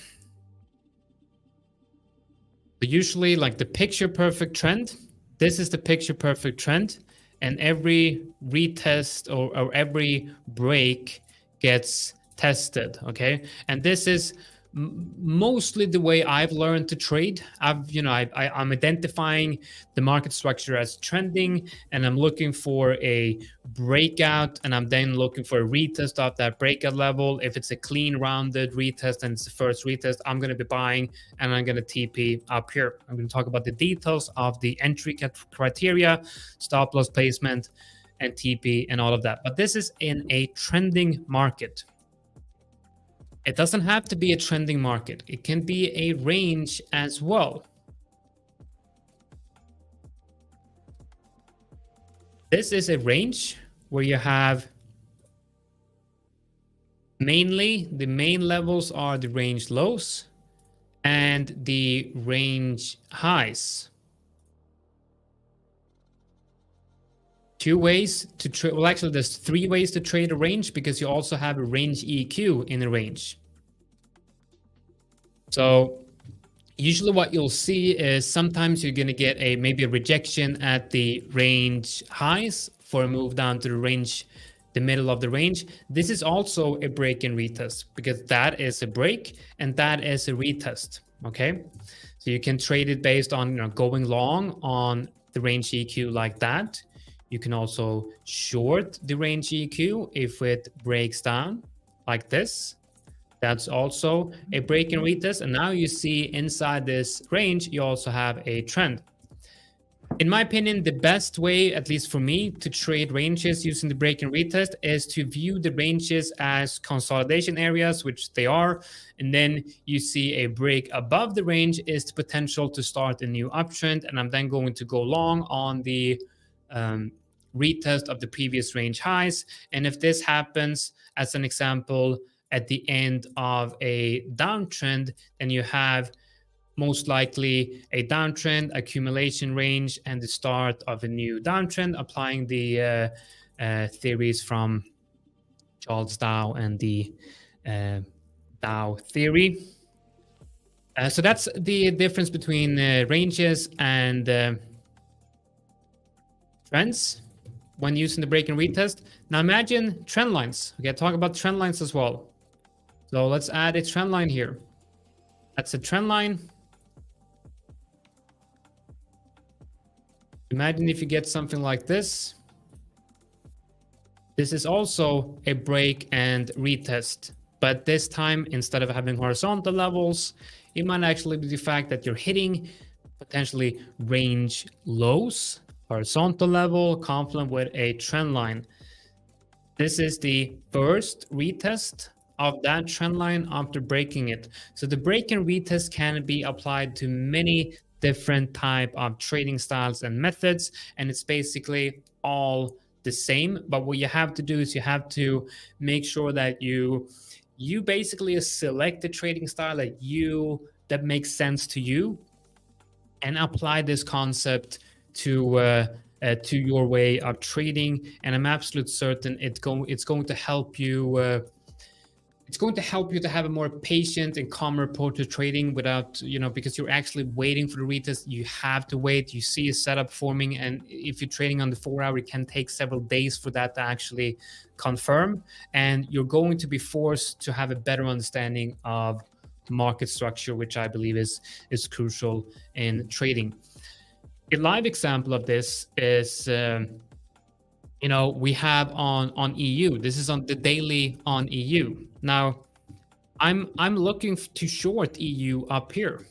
So usually, like the picture perfect trend, this is the picture perfect trend. And every retest or every break gets tested, okay? And this is mostly the way I've learned to trade. I'm identifying the market structure as trending, and I'm looking for a breakout, and I'm then looking for a retest of that breakout level. If it's a clean rounded retest and it's the first retest, I'm going to be buying, and I'm going to TP up here. I'm going to talk about the details of the entry criteria, stop loss placement, and TP and all of that. But this is in a trending market. It doesn't have to be a trending market. It can be a range as well. This is a range where you have mainly the main levels are the range lows and the range highs. Two ways to trade. Well, actually, there's 3 ways to trade a range because you also have a range EQ in a range. So usually what you'll see is sometimes you're going to get maybe a rejection at the range highs for a move down to the middle of the range. This is also a break and retest because that is a break and that is a retest. Okay, so you can trade it based on going long on the range EQ like that. You can also short the range EQ if it breaks down like this. That's also a break and retest. And now you see inside this range, you also have a trend. In my opinion, the best way, at least for me, to trade ranges using the break and retest is to view the ranges as consolidation areas, which they are. And then you see a break above the range is the potential to start a new uptrend. And I'm then going to go long on the retest of the previous range highs. And if this happens, as an example, at the end of a downtrend, then you have most likely a downtrend, accumulation range, and the start of a new downtrend, applying the theories from Charles Dow and the Dow theory. So that's the difference between ranges and trends when using the break and retest. Now imagine trend lines. Okay, talk about trend lines as well. So let's add a trend line here. That's a trend line. Imagine if you get something like this. This is also a break and retest, but this time, instead of having horizontal levels, it might actually be the fact that you're hitting potentially range lows, horizontal level, confluent with a trend line. This is the first retest of that trend line after breaking it. So the break and retest can be applied to many different type of trading styles and methods, and it's basically all the same. But what you have to do is you have to make sure that you basically select the trading style that makes sense to you and apply this concept to your way of trading. And I'm absolutely certain it's going to help you. It's going to help you to have a more patient and calmer approach to trading without, because you're actually waiting for the retest. You have to wait. You see a setup forming. And if you're trading on the 4-hour, it can take several days for that to actually confirm. And you're going to be forced to have a better understanding of market structure, which I believe is crucial in trading. A live example of this is, we have on EU. This is on the daily on EU. Now, I'm looking to short EU up here,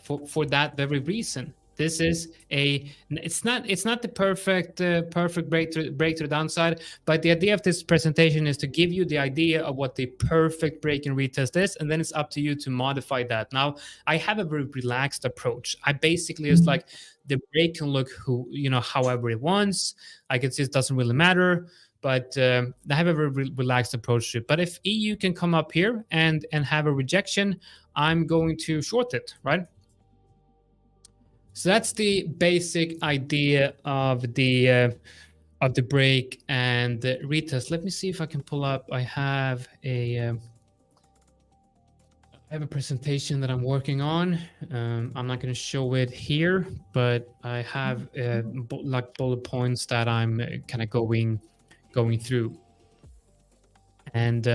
for that very reason. This is it's not the perfect break to the downside, but the idea of this presentation is to give you the idea of what the perfect break and retest is, and then it's up to you to modify that. Now, I have a very relaxed approach. I basically is like the break can look however it wants. I can see it doesn't really matter, but I have a very relaxed approach to it. But if EU can come up here and have a rejection, I'm going to short it, right? So that's the basic idea of the break and the retest. Let me see if I can pull up. I have a presentation that I'm working on. I'm not going to show it here, but I have like bullet points that I'm kind of going through. And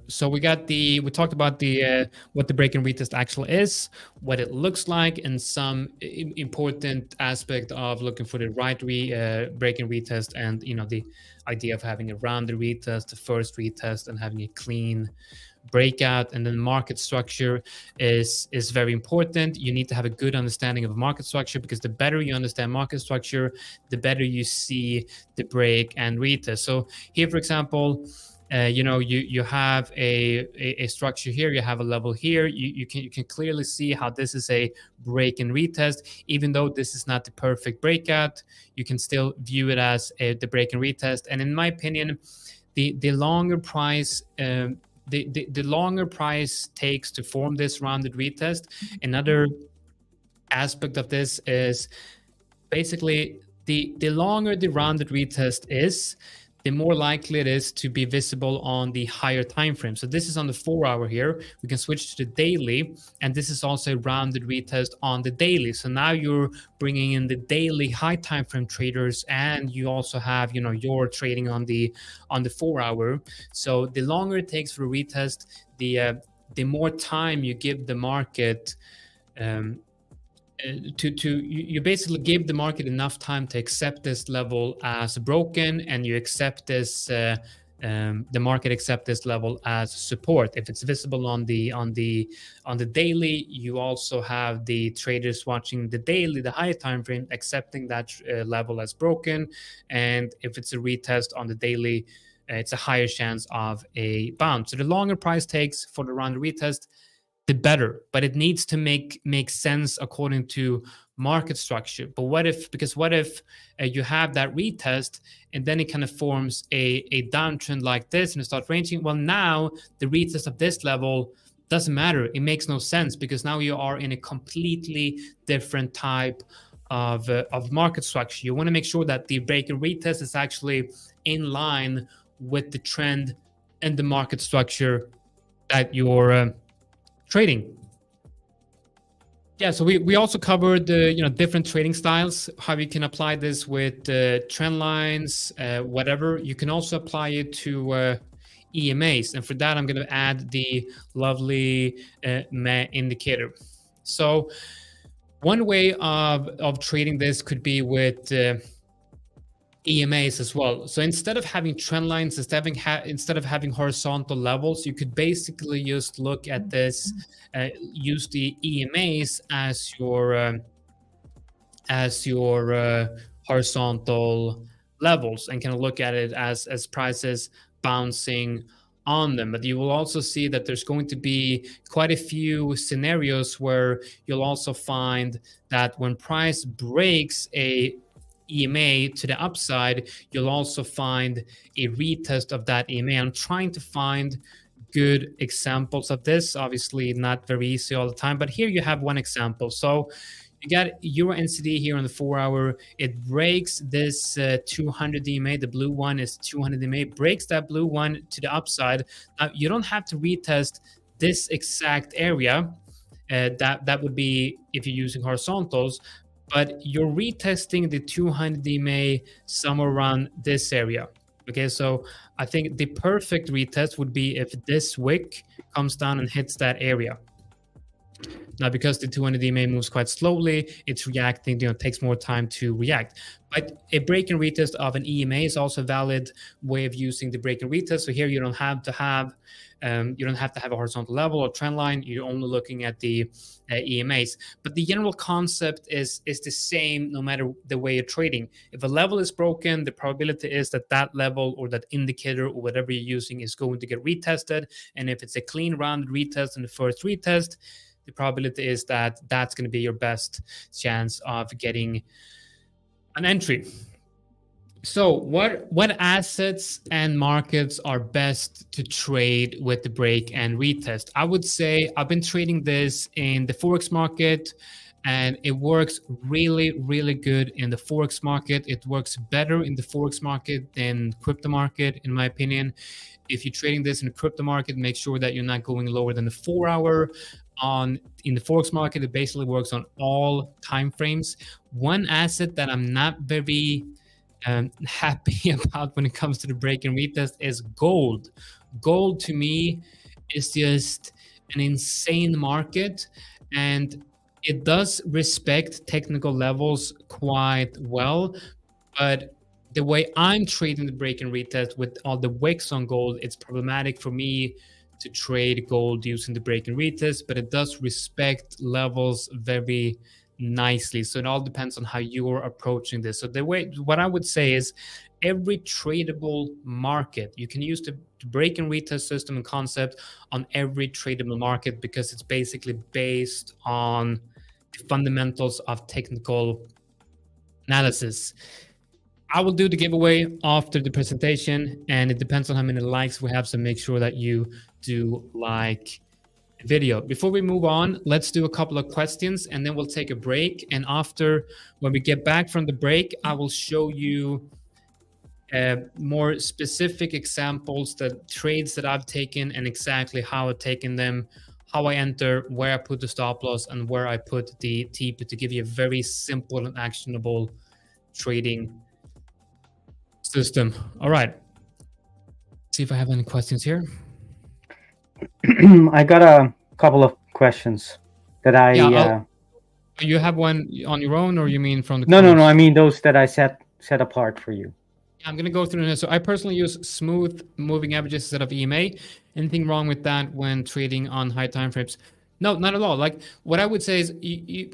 so we talked about what the break and retest actually is, what it looks like, and some important aspect of looking for the right break and retest, and the idea of having around the retest, the first retest, and having a clean breakout. And then market structure is very important. You need to have a good understanding of market structure, because the better you understand market structure, the better you see the break and retest. So here, for example, you have a structure here, you have a level here. You can clearly see how this is a break and retest. Even though this is not the perfect breakout, you can still view it as the break and retest. And in my opinion, the longer price the longer price takes to form this rounded retest. Another aspect of this is basically the longer the rounded retest is, the more likely it is to be visible on the higher time frame. So this is on the 4 hour here. We can switch to the daily, and this is also a rounded retest on the daily. So now you're bringing in the daily high time frame traders, and you also have, your trading on the 4 hour. So the longer it takes for a retest, the more time you give the market. You basically give the market enough time to accept this level as broken, and you accept this the market accept this level as support. If it's visible on the daily, you also have the traders watching the daily, the higher time frame, accepting that level as broken. And if it's a retest on the daily, it's a higher chance of a bounce. So the longer price takes for the round retest, the better, but it needs to make sense according to market structure. But what if you have that retest and then it kind of forms a downtrend like this and it starts ranging? Well, now the retest of this level doesn't matter. It makes no sense, because now you are in a completely different type of market structure. You want to make sure that the break and retest is actually in line with the trend and the market structure that you're trading. Yeah, so we also covered the different trading styles, how you can apply this with trend lines, whatever. You can also apply it to EMAs, and for that I'm going to add the lovely MA indicator. So one way of trading this could be with EMAs as well. So instead of having trend lines, instead of having horizontal levels, you could basically just look at this, use the EMAs as your horizontal levels, and kind of look at it as prices bouncing on them. But you will also see that there's going to be quite a few scenarios where you'll also find that when price breaks a EMA to the upside, you'll also find a retest of that EMA. I'm trying to find good examples of this. Obviously not very easy all the time, but here you have one example. So you got Euro NCD here on the 4 hour. It breaks this 200 EMA. The blue one is 200 EMA. Breaks that blue one to the upside. Now you don't have to retest this exact area. That would be if you're using horizontals, but you're retesting the 200 EMA somewhere around this area. Okay, so I think the perfect retest would be if this wick comes down and hits that area. Now, because the 200 EMA moves quite slowly, it's reacting, takes more time to react. But a break and retest of an EMA is also a valid way of using the break and retest. So here you don't have to have a horizontal level or trend line. You're only looking at the EMAs. But the general concept is the same no matter the way you're trading. If a level is broken, the probability is that level or that indicator or whatever you're using is going to get retested. And if it's a clean round retest in the first retest, the probability is that that's going to be your best chance of getting an entry. So what assets and markets are best to trade with the break and retest? I would say I've been trading this in the Forex market, and it works really, really good in the Forex market. It works better in the Forex market than crypto market, in my opinion. If you're trading this in the crypto market, make sure that you're not going lower than the 4 hour. In the Forex market, it basically works on all time frames. One asset that I'm not very happy about when it comes to the break and retest is gold. Gold to me is just an insane market, and it does respect technical levels quite well, but the way I'm trading the break and retest with all the wicks on gold, it's problematic for me to trade gold using the break and retest, but it does respect levels very nicely. So it all depends on how you're approaching this. So what I would say is every tradable market you can use to break and retest system and concept on every tradable market, because it's basically based on the fundamentals of technical analysis. I will do the giveaway after the presentation, and it depends on how many likes we have, so make sure that you do like the video. Before we move on, let's do a couple of questions, and then we'll take a break. And after, when we get back from the break, I will show you more specific examples, the trades that I've taken and exactly how I've taken them, how I enter, where I put the stop loss, and where I put the TP, to give you a very simple and actionable trading system. All right. See if I have any questions here. I got a couple of questions that you have one on your own, or you mean from the No. I mean those that I set apart for you. I'm going to go through this. So I personally use smooth moving averages instead of EMA. Anything wrong with that when trading on high time frames? No, not at all. Like, what I would say is the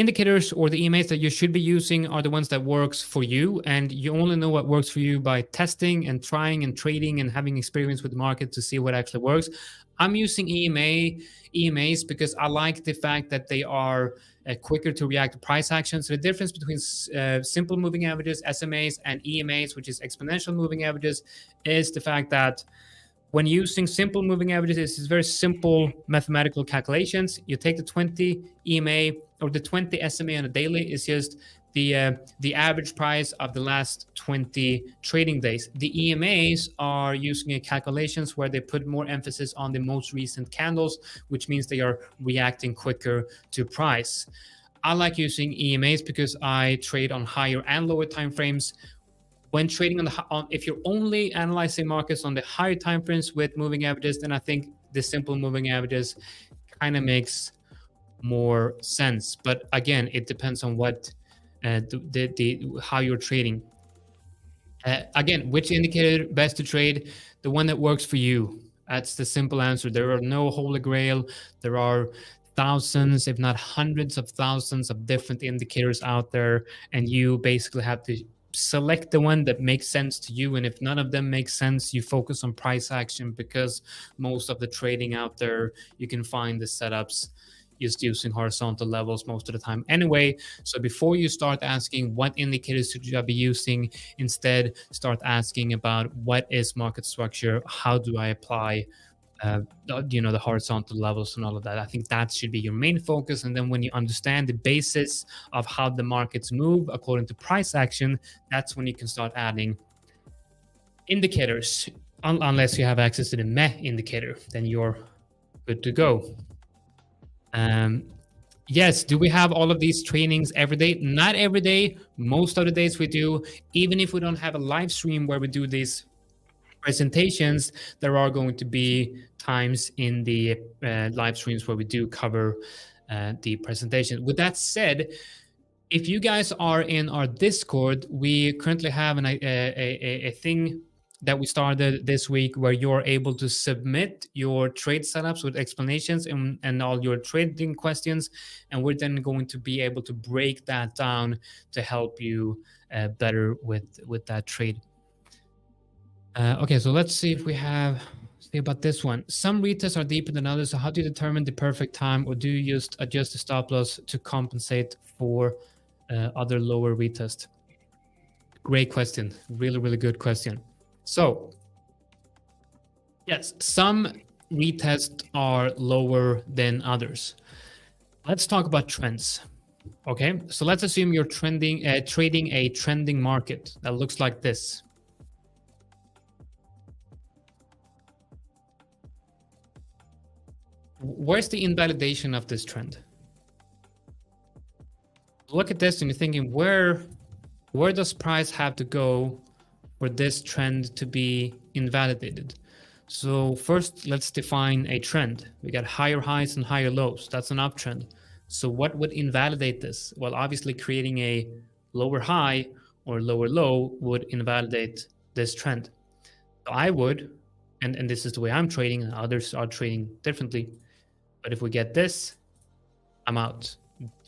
indicators or the EMAs that you should be using are the ones that works for you, and you only know what works for you by testing and trying and trading and having experience with the market to see what actually works. I'm using EMAs because I like the fact that they are quicker to react to price actions. So the difference between simple moving averages, SMAs, and EMAs, which is exponential moving averages, is the fact that when using simple moving averages, it's very simple mathematical calculations. You take the 20 EMA or the 20 SMA on a daily, is just the average price of the last 20 trading days. The EMAs are using a calculations where they put more emphasis on the most recent candles, which means they are reacting quicker to price. I like using EMAs because I trade on higher and lower time frames. When trading if you're only analyzing markets on the higher time frames with moving averages, then I think the simple moving averages kind of makes more sense. But again, it depends on what how you're trading. Again, which indicator best to trade? The one that works for you. That's the simple answer. There are no holy grail. There are thousands, if not hundreds of thousands of different indicators out there, and you basically have to select the one that makes sense to you. And if none of them make sense, you focus on price action, because most of the trading out there, you can find the setups just using horizontal levels most of the time anyway. So before you start asking what indicators should I be using, instead start asking about what is market structure, how do I apply the horizontal levels and all of that. I think that should be your main focus. And then when you understand the basis of how the markets move according to price action, that's when you can start adding indicators. Unless you have access to the MEH indicator, then you're good to go. Yes, do we have all of these trainings every day? Not every day. Most of the days we do. Even if we don't have a live stream where we do these presentations, there are going to be times in the live streams where we do cover the presentation. With that said, if you guys are in our Discord, we currently have a thing that we started this week where you're able to submit your trade setups with explanations and all your trading questions, and we're then going to be able to break that down to help you better with that trade. Okay, so let's see if we have about this one. Some retests are deeper than others. So how do you determine the perfect time, or do you just adjust the stop loss to compensate for other lower retests? Great question. Really, really good question. So yes, some retests are lower than others. Let's talk about trends. Okay, so let's assume you're trading a trending market that looks like this. Where's the invalidation of this trend? Look at this and you're thinking, where does price have to go for this trend to be invalidated? So first, let's define a trend. We got higher highs and higher lows. That's an uptrend. So what would invalidate this? Well, obviously creating a lower high or lower low would invalidate this trend. So I would, and this is the way I'm trading, and others are trading differently. But if we get this, I'm out.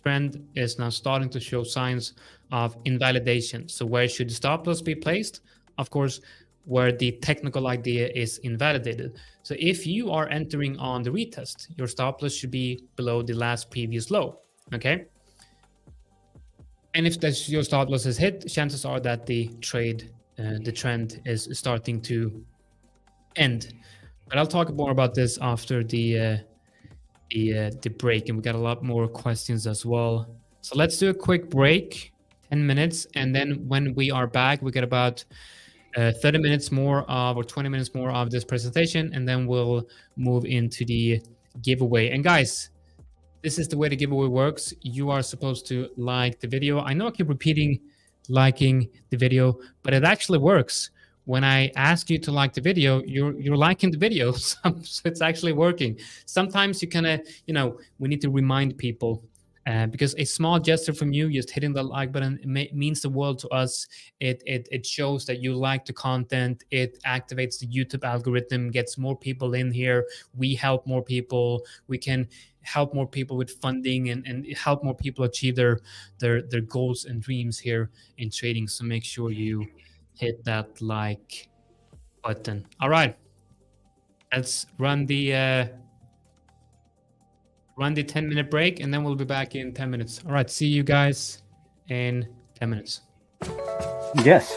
Trend is now starting to show signs of invalidation. So where should the stop loss be placed? Of course, where the technical idea is invalidated. So if you are entering on the retest, your stop loss should be below the last previous low, okay? And if your stop loss is hit, chances are that the trend is starting to end. But I'll talk more about this after the break, and we got a lot more questions as well. So let's do a quick break, 10 minutes, and then when we are back, we get about 30 minutes more of, or 20 minutes more of this presentation, and then we'll move into the giveaway. And guys, this is the way the giveaway works. You are supposed to like the video. I know I keep repeating liking the video, but it actually works. When I ask you to like the video, you're liking the video. So it's actually working. Sometimes you kind of, we need to remind people because a small gesture from you, just hitting the like button, means the world to us. It shows that you like the content. It activates the YouTube algorithm, gets more people in here. We help more people. We can help more people with funding and help more people achieve their goals and dreams here in trading. So make sure you hit that like button. All right, let's run the 10-minute break, and then we'll be back in 10 minutes. All right, see you guys in 10 minutes. Yes.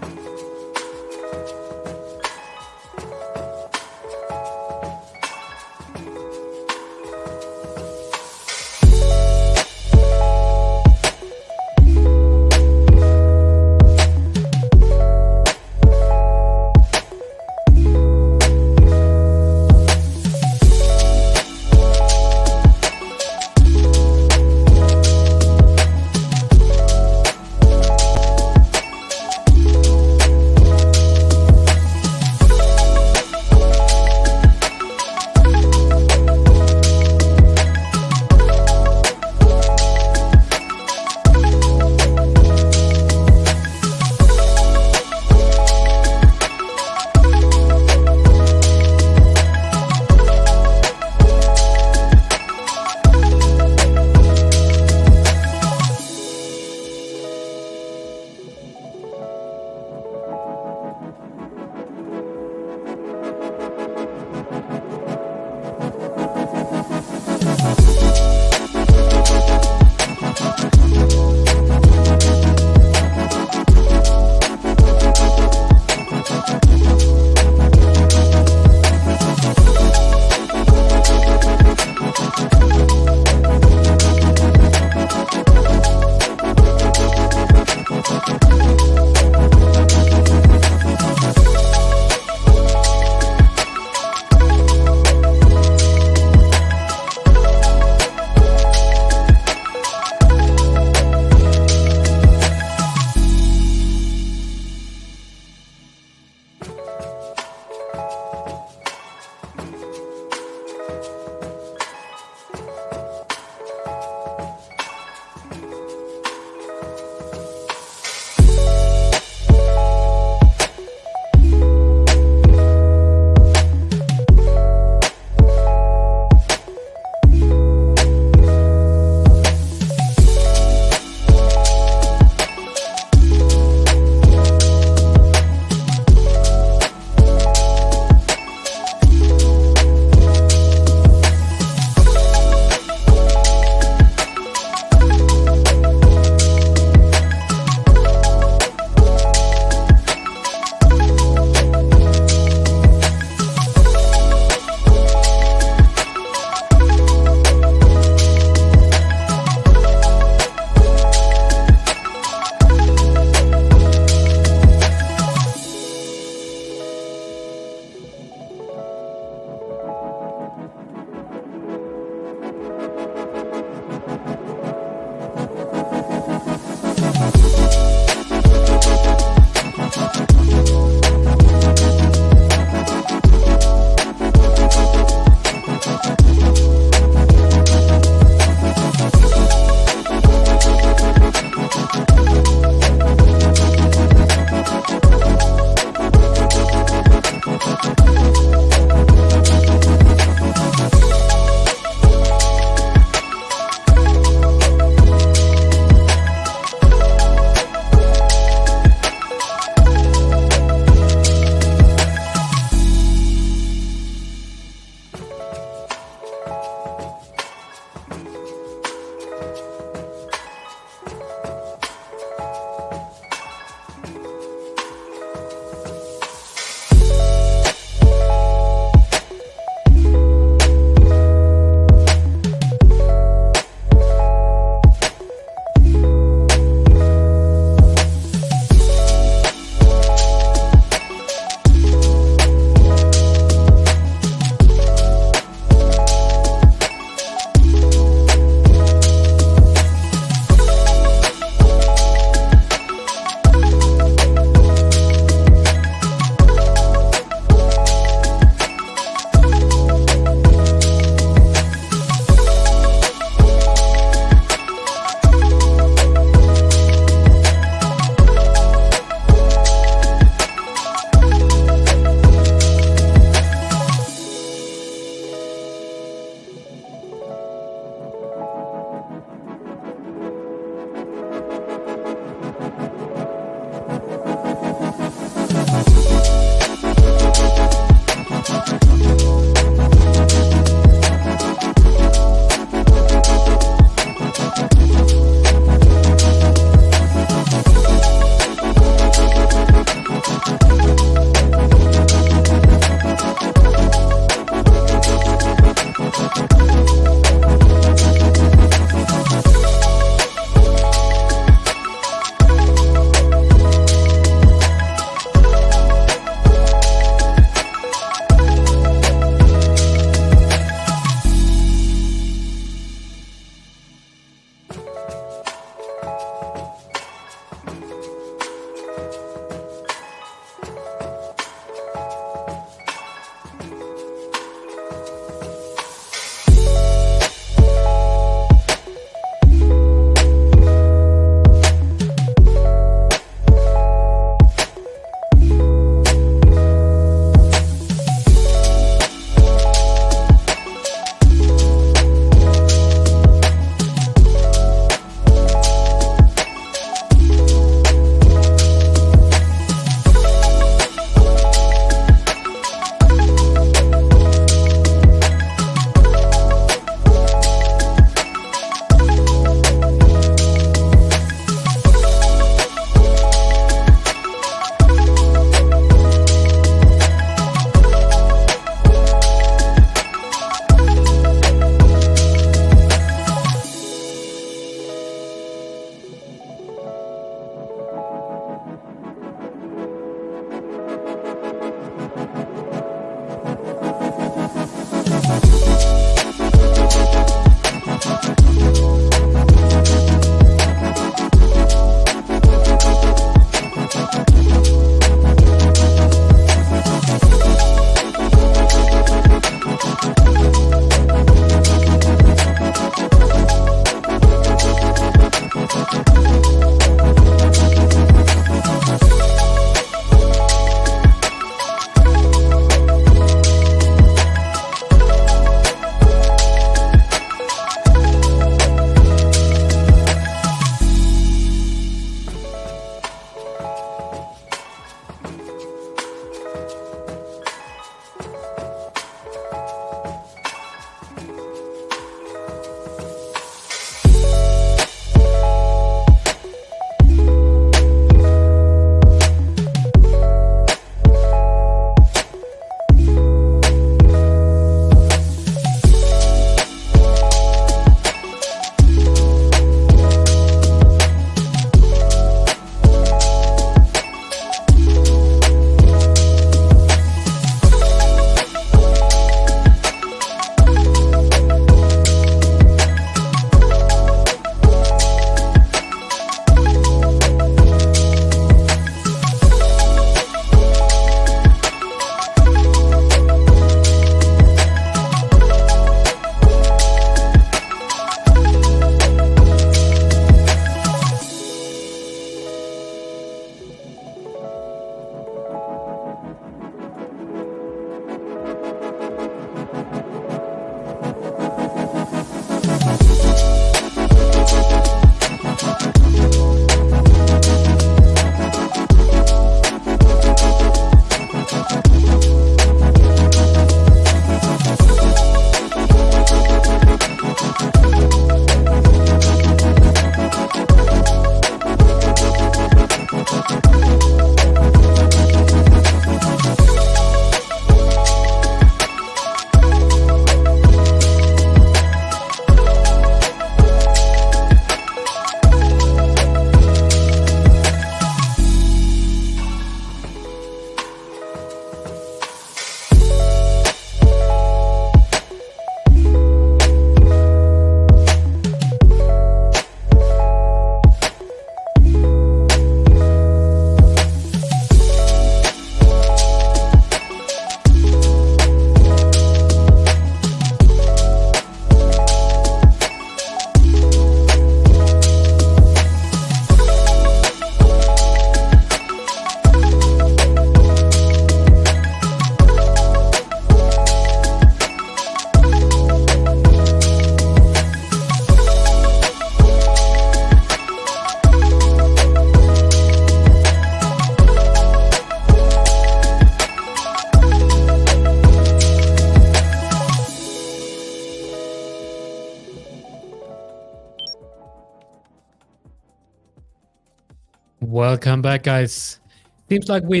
Welcome back, guys. Seems like we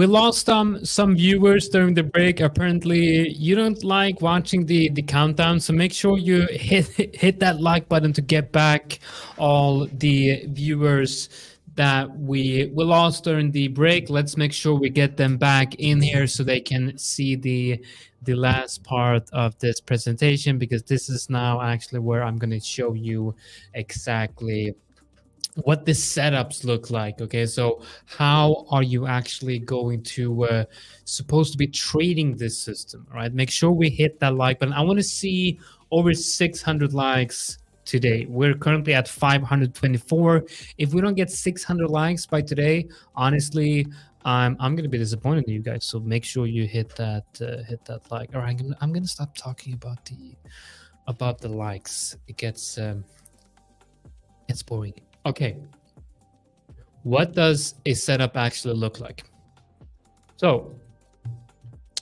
lost some viewers during the break. Apparently, you don't like watching the countdown, so make sure you hit that like button to get back all the viewers that we lost during the break. Let's make sure we get them back in here so they can see the last part of this presentation, because this is now actually where I'm going to show you exactly what the setups look like. Okay, so how are you actually going to supposed to be trading this system? All right, make sure we hit that like button. I want to see over 600 likes today. We're currently at 524. If we don't get 600 likes by today, honestly, I'm gonna be disappointed in you guys. So make sure you hit that like. All right, I'm gonna stop talking about the likes. It gets boring. Okay, what does a setup actually look like? So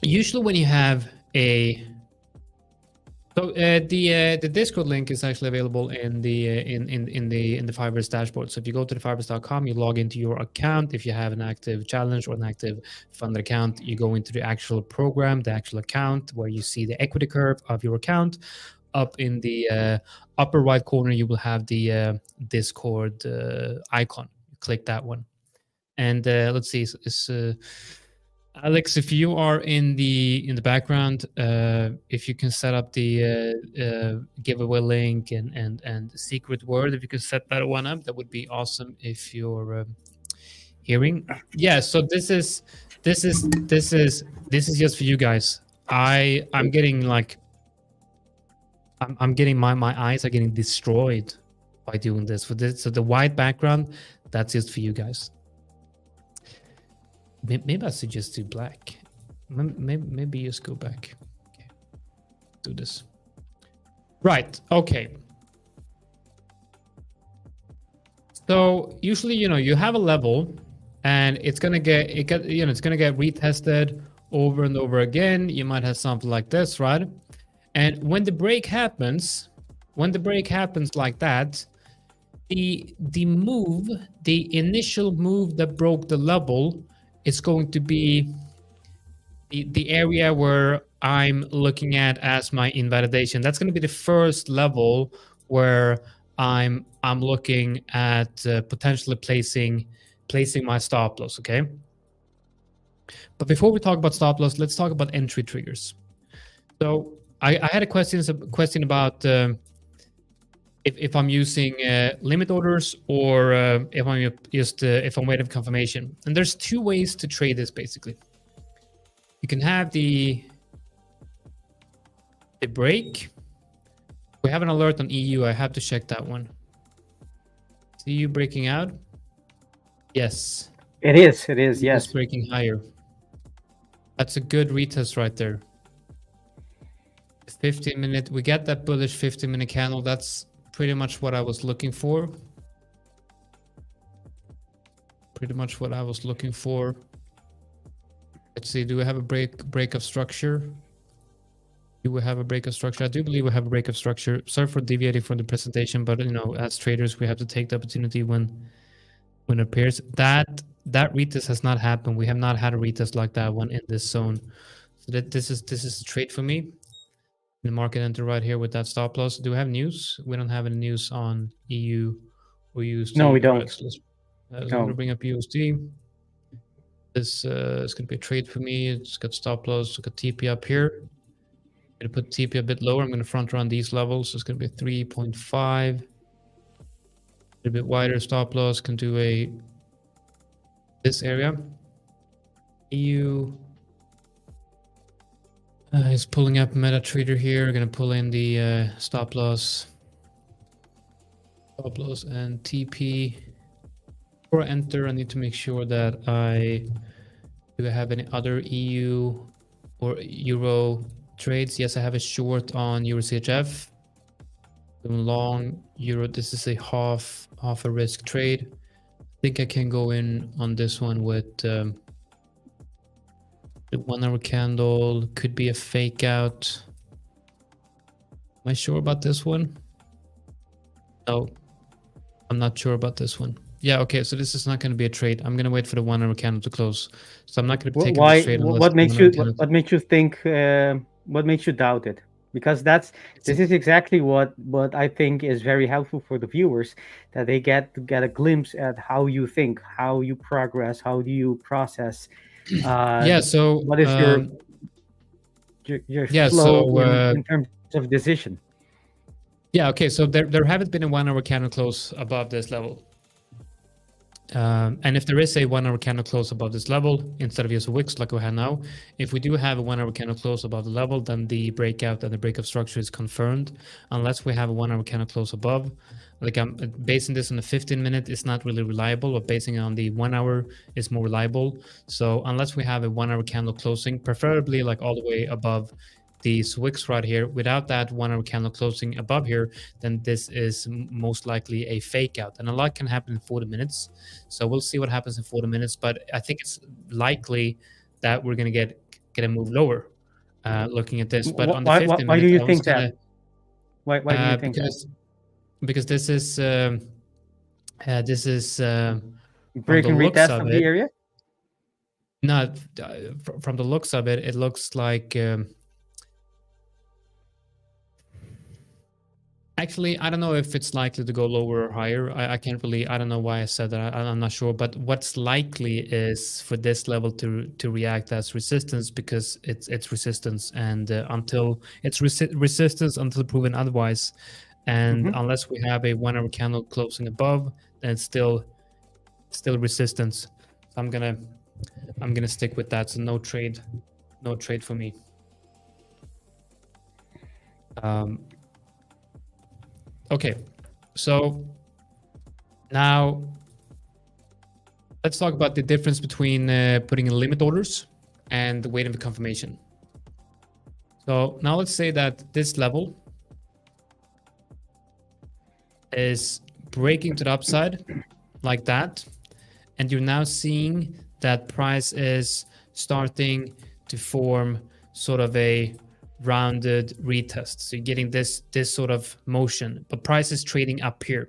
usually when you have the Discord link is actually available in the 5ers dashboard. So if you go to the5ers.com, you log into your account. If you have an active challenge or an active funded account, you go into the actual program, the actual account, where you see the equity curve of your account. Up in the upper right corner, you will have the Discord icon. Click that one, and let's see. Alex, if you are in the background, if you can set up the giveaway link and secret word, if you can set that one up, that would be awesome. If you're hearing, yeah. So this is just for you guys. I'm getting like. I'm getting my eyes are getting destroyed by doing this. So the white background, that's just for you guys. Maybe I should just do black. Maybe just go back. Okay, do this. Right. Okay. So usually, you have a level, and it's gonna get retested over and over again. You might have something like this, right? And when the break happens like that, the initial move that broke the level is going to be the area where I'm looking at as my invalidation. That's going to be the first level where I'm looking at potentially placing my stop loss. Okay. But before we talk about stop loss, let's talk about entry triggers. So I had a question about if I'm using limit orders or if I'm if I'm waiting for confirmation. And there's two ways to trade this basically. You can have the break. We have an alert on EU. I have to check that one. See you breaking out? Yes. It is. Yes. It's breaking higher. That's a good retest right there. 15-minute, we get that bullish 15-minute candle. That's pretty much what I was looking for. Let's see, do we have a break of structure? Do we have a break of structure? I do believe we have a break of structure. Sorry for deviating from the presentation, but as traders, we have to take the opportunity when it appears. That retest has not happened. We have not had a retest like that one in this zone. So this is a trade for me. The market enter right here with that stop loss. Do we have news? We don't have any news on EU or USD. No, we don't. Right, so I'm going to bring up USD. This is going to be a trade for me. It's got stop loss. It's got TP up here. I'm going to put TP a bit lower. I'm going to front run these levels. So it's going to be 3.5. A little bit wider stop loss. Can do this area. EU. He's pulling up MetaTrader here. We're going to pull in the stop loss and TP. Before I enter, I need to make sure that do I have any other EU or Euro trades. Yes, I have a short on Euro CHF. Doing long Euro. This is a half a risk trade. I think I can go in on this one with the 1 hour candle. Could be a fake out. Am I sure about this one? No, I'm not sure about this one. Yeah, okay, so this is not going to be a trade. I'm going to wait for the 1 hour candle to close. So I'm not going to be Wh- taking this Why? trade wh- unless What the makes 1 you? hour What, candle. what makes you think? What makes you doubt it? Because It's this is exactly what I think is very helpful for the viewers, that they get to get a glimpse at how you think, how you progress, how do you process. yeah, so What is your yeah, flow so in terms of decision? yeah, okay, so there haven't been a 1 hour candle close above this level. And if there is a 1 hour candle close above this level, instead of just a wicks like we have now, if we do have a 1 hour candle close above the level, then the breakout and the breakup structure is confirmed. Unless we have a 1 hour candle close above, like I'm basing this on the 15-minute, it's not really reliable, but basing it on the 1 hour is more reliable. So unless we have a 1 hour candle closing, preferably like all the way above these wicks right here, without that 1 hour candle closing above here, then this is most likely a fake out, and a lot can happen in 40 minutes. So we'll see what happens in 40 minutes, but I think it's likely that we're going to get a move lower looking at this. But on the 15 Why do minute, you I was think going that? to Why do you think that? because this is from Break the and looks retest of of the it, area? not from the looks of it, it looks like actually, I don't know if it's likely to go lower or higher. I can't really, I don't know why I said that. I'm not sure. But what's likely is for this level to react as resistance, because it's resistance, and until it's resistance until proven otherwise. And Mhm. unless we have a 1 hour candle closing above, then it's still resistance. So I'm gonna stick with that. So no trade for me. Okay, so now let's talk about the difference between putting in limit orders and waiting for confirmation. So now let's say that this level is breaking to the upside like that, and you're now seeing that price is starting to form sort of a rounded retest. So you're getting this sort of motion, but price is trading up here.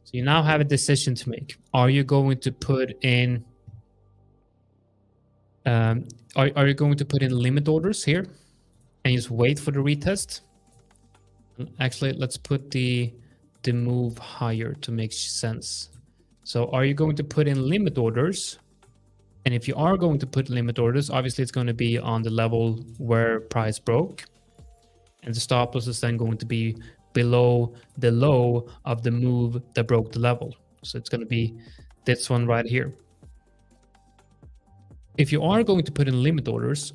So you now have a decision to make. Are you going to put in are you going to put in limit orders here and just wait for the retest? Actually, let's put the move higher to make sense. So are you going to put in limit orders? And if you are going to put limit orders, obviously it's going to be on the level where price broke. And the stop loss is then going to be below the low of the move that broke the level. So it's going to be this one right here. If you are going to put in limit orders,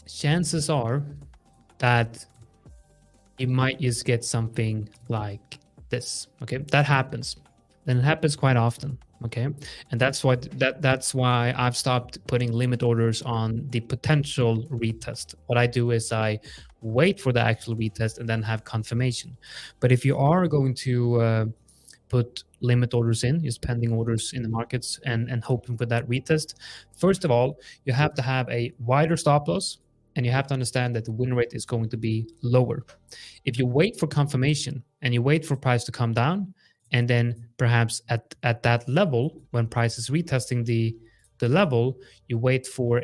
chances are that you might just get something like this. Okay, that happens. And it happens quite often. Okay, and that's why I've stopped putting limit orders on the potential retest. What I do is I wait for the actual retest and then have confirmation. But if you are going to put limit orders in, just pending orders in the markets and hoping for that retest, first of all, you have to have a wider stop loss, and you have to understand that the win rate is going to be lower. If you wait for confirmation and you wait for price to come down, and then perhaps at that level, when price is retesting the level, you wait for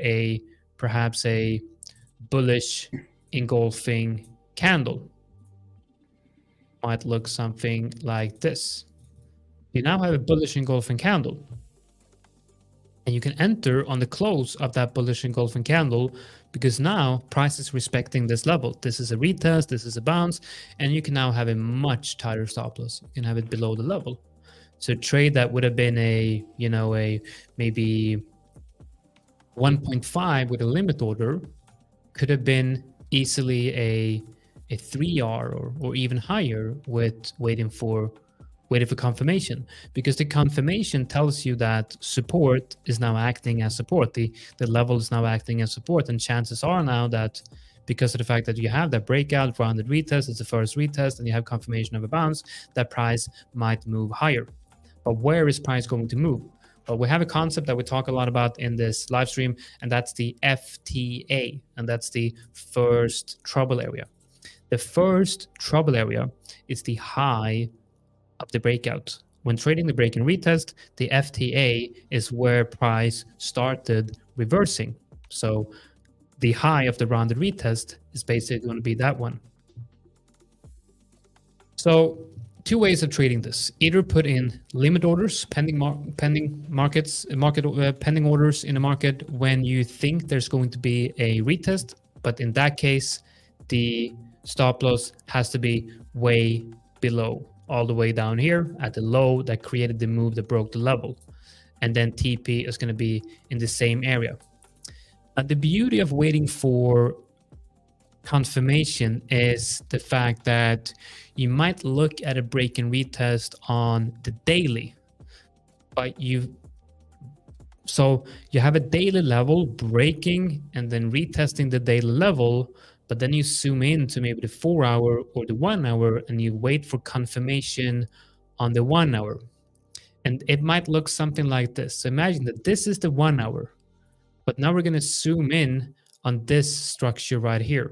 perhaps a bullish engulfing candle. Might look something like this. You now have a bullish engulfing candle, and you can enter on the close of that bullish engulfing candle, because now price is respecting this level. This is a retest, this is a bounce, and you can now have a much tighter stop loss. You can have it below the level. So a trade that would have been a maybe 1.5 with a limit order could have been easily a 3R or even higher with waiting for confirmation, because the confirmation tells you that support is now acting as support. The level is now acting as support, and chances are now that because of the fact that you have that breakout rounded retest, it's the first retest, and you have confirmation of a bounce, that price might move higher. But where is price going to move? Well, we have a concept that we talk a lot about in this live stream, and that's the FTA, and that's the first trouble area. The first trouble area is the high of the breakout when trading the break and retest, the FTA is where price started reversing. So the high of the rounded retest is basically going to be that one. So two ways of trading this: either put in limit orders, pending orders in the market when you think there's going to be a retest, but in that case, the stop loss has to be way below, all the way down here at the low that created the move that broke the level, and then TP is going to be in the same area. And the beauty of waiting for confirmation is the fact that you might look at a break and retest on the daily, but you have a daily level breaking and then retesting the daily level, but then you zoom in to maybe the 4 hour or the 1 hour and you wait for confirmation on the 1 hour, and it might look something like this. So imagine that this is the 1 hour, but now we're going to zoom in on this structure right here.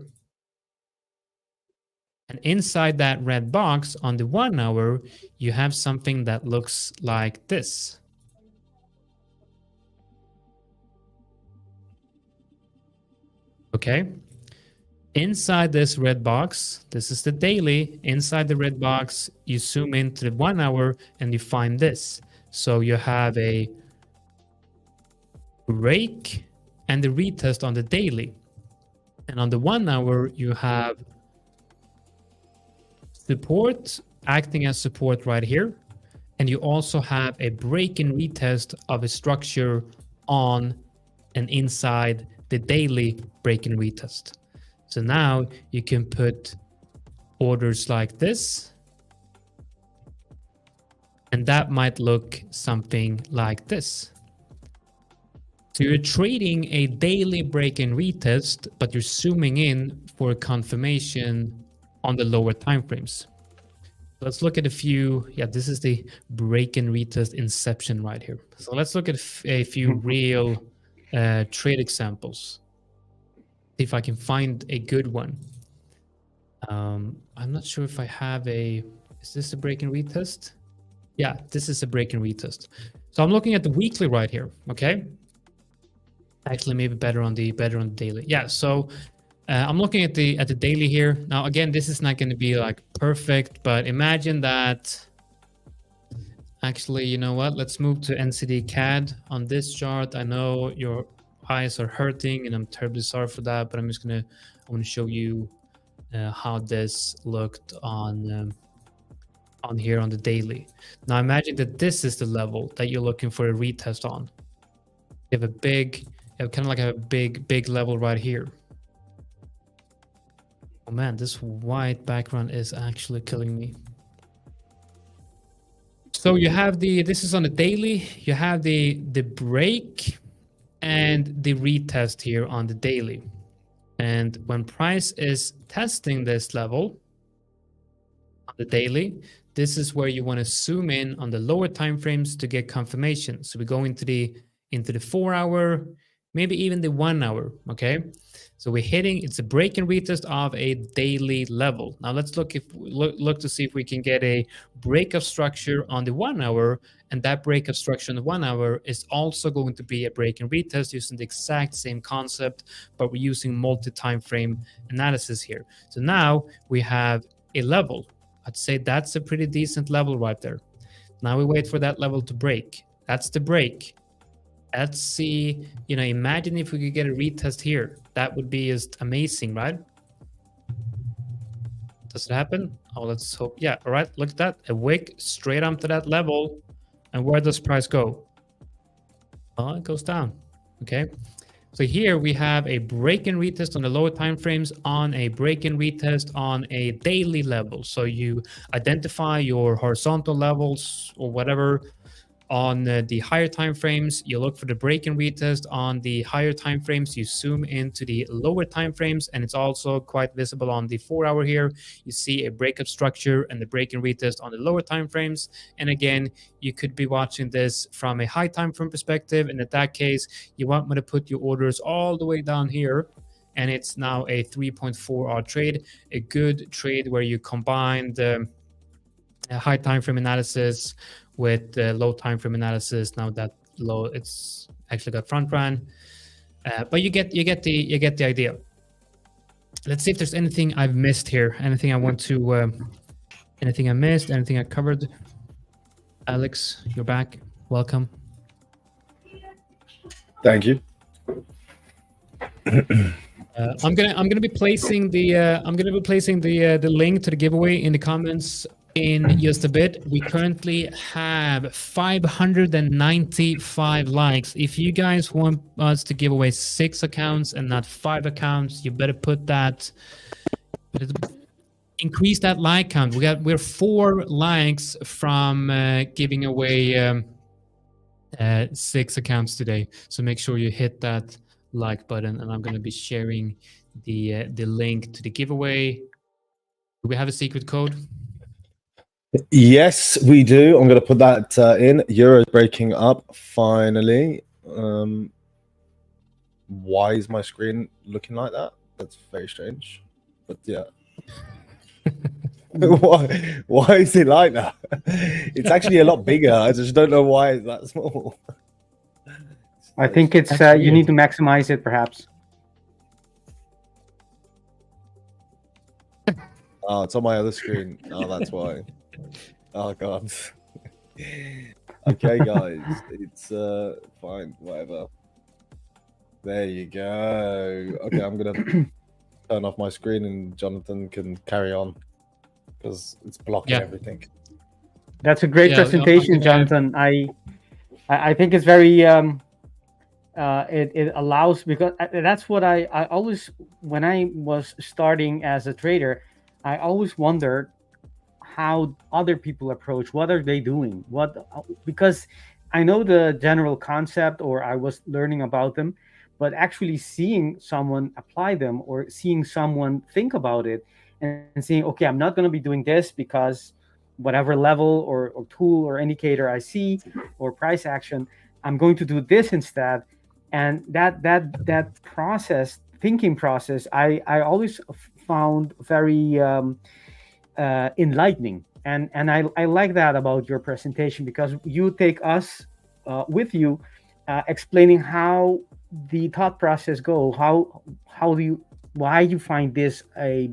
And inside that red box on the 1 hour, you have something that looks like this. Okay. Inside this red box, this is the daily. Inside the red box, you zoom into the 1 hour and you find this. So you have a break and the retest on the daily. And on the 1 hour, you have support acting as support right here. And you also have a break and retest of a structure on and inside the daily break and retest. So now you can put orders like this, and that might look something like this. So you're trading a daily break and retest, but you're zooming in for a confirmation on the lower time frames. Let's look at a few. Yeah, this is the break and retest inception right here. So let's look at a few real trade examples. See if I can find a good one. I'm not sure if I have a. Is this a break and retest? Yeah, this is a break and retest. So I'm looking at the weekly right here. Okay. Actually, maybe better on the daily. Yeah. So I'm looking at the daily here. Now, again, this is not going to be like perfect, but imagine that. Actually, you know what? Let's move to NCD CAD on this chart. I know your eyes are hurting, and I'm terribly sorry for that. But I want to show you how this looked on here on the daily. Now, imagine that this is the level that you're looking for a retest on. You have kind of like a big level right here. Oh man, this white background is actually killing me. So you have this is on the daily, you have the break and the retest here on the daily. And when price is testing this level on the daily, this is where you want to zoom in on the lower time frames to get confirmation. So we go into the 4 hour, maybe even the 1 hour. Okay. So we're hitting, it's a break and retest of a daily level. Now let's look to see if we can get a break of structure on the 1 hour, and that break of structure on the 1 hour is also going to be a break and retest using the exact same concept, but we're using multi-time frame analysis here. So now we have a level. I'd say that's a pretty decent level right there. Now we wait for that level to break. That's the break. Let's see, imagine if we could get a retest here. That would be just amazing, right? Does it happen? Oh, let's hope. Yeah, all right, look at that. A wick straight up to that level. And where does price go? Oh, it goes down. Okay. So here we have a break and retest on the lower time frames on a break and retest on a daily level. So you identify your horizontal levels or whatever on the higher time frames. You look for the break and retest on the higher time frames. You zoom into the lower time frames, and it's also quite visible on the 4 hour here. You see a breakup structure and the break and retest on the lower time frames. And again, you could be watching this from a high time frame perspective, and in that case, you want me to put your orders all the way down here. And it's now a 3.4 hour trade, a good trade where you combine the high time frame analysis with low time frame analysis. Now that low, it's actually got front run, but you get the idea. Let's see if there's anything I've missed here. Anything I want to, anything I missed, anything I covered. Alex, you're back. Welcome. Thank you. I'm gonna be placing the link to the giveaway in the comments in just a bit. We currently have 595 likes. If you guys want us to give away 6 accounts and not 5 accounts, you better put that. Increase that like count. We're 4 likes from giving away 6 accounts today. So make sure you hit that like button, and I'm going to be sharing the link to the giveaway. Do we have a secret code? Yes, we do. I'm going to put that in. Euro's breaking up finally. Why is my screen looking like that? That's very strange. But yeah. Why is it like that? It's actually a lot bigger. I just don't know why it's that small. I think it's you need to maximize it, perhaps. Oh, it's on my other screen. Oh, that's why. Oh god. Okay, guys, it's fine. Whatever. There you go. Okay, I'm gonna turn off my screen, and Jonatan can carry on because it's blocking everything. That's a great presentation, Jonatan. I think it's very it allows, because that's what I always, when I was starting as a trader, I always wondered how other people approach. What are they doing? Because I know the general concept, or I was learning about them, but actually seeing someone apply them, or seeing someone think about it and saying, okay, I'm not going to be doing this because whatever level or tool or indicator I see or price action, I'm going to do this instead. And that process, thinking process, I always found very enlightening. And I like that about your presentation, because you take us with you, explaining how the thought process go, why you find this a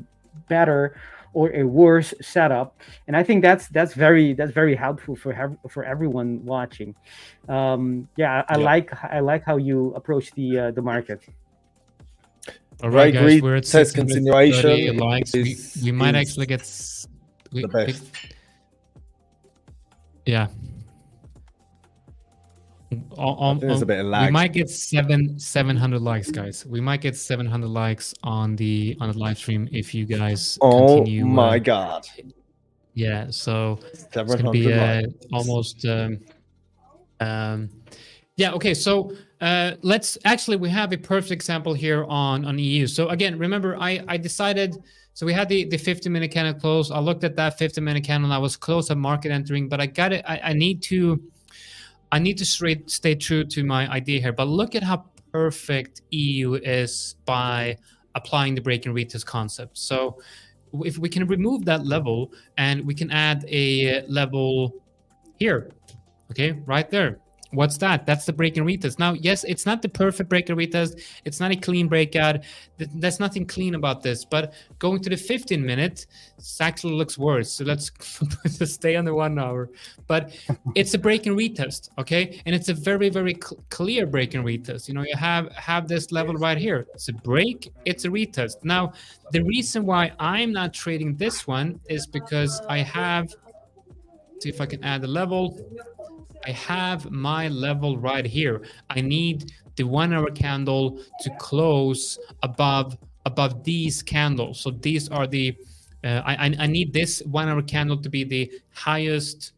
better or a worse setup. And I think that's very helpful for everyone watching. I like how you approach the market. All right, guys, we're at test continuation. Likes. We might actually get the best. Yeah. There's a bit of lag. We might get 700 likes, guys. We might get 700 likes on the live stream if you guys continue. Oh my god! Yeah, so it's gonna 700 be likes. almost. Yeah. Okay. So let's actually, we have a perfect example here on EU. So again, remember, I decided. So we had the 15-minute candle close. I looked at that 15-minute candle. I was close at market entering, but I got it. I need to stay true to my idea here. But look at how perfect EU is by applying the break and retest concept. So if we can remove that level and we can add a level here, okay, right there. What's that? That's the break and retest. Now, yes, it's not the perfect break and retest. It's not a clean breakout. There's nothing clean about this. But going to the 15-minute, it actually looks worse. So let's stay on the 1 hour. But it's a break and retest, okay? And it's a very, very clear break and retest. You know, you have this level right here. It's a break. It's a retest. Now, the reason why I'm not trading this one is because I have. See if I can add a level. I have my level right here. I need the 1 hour candle to close above these candles. So these are the, I need this 1 hour candle to be the highest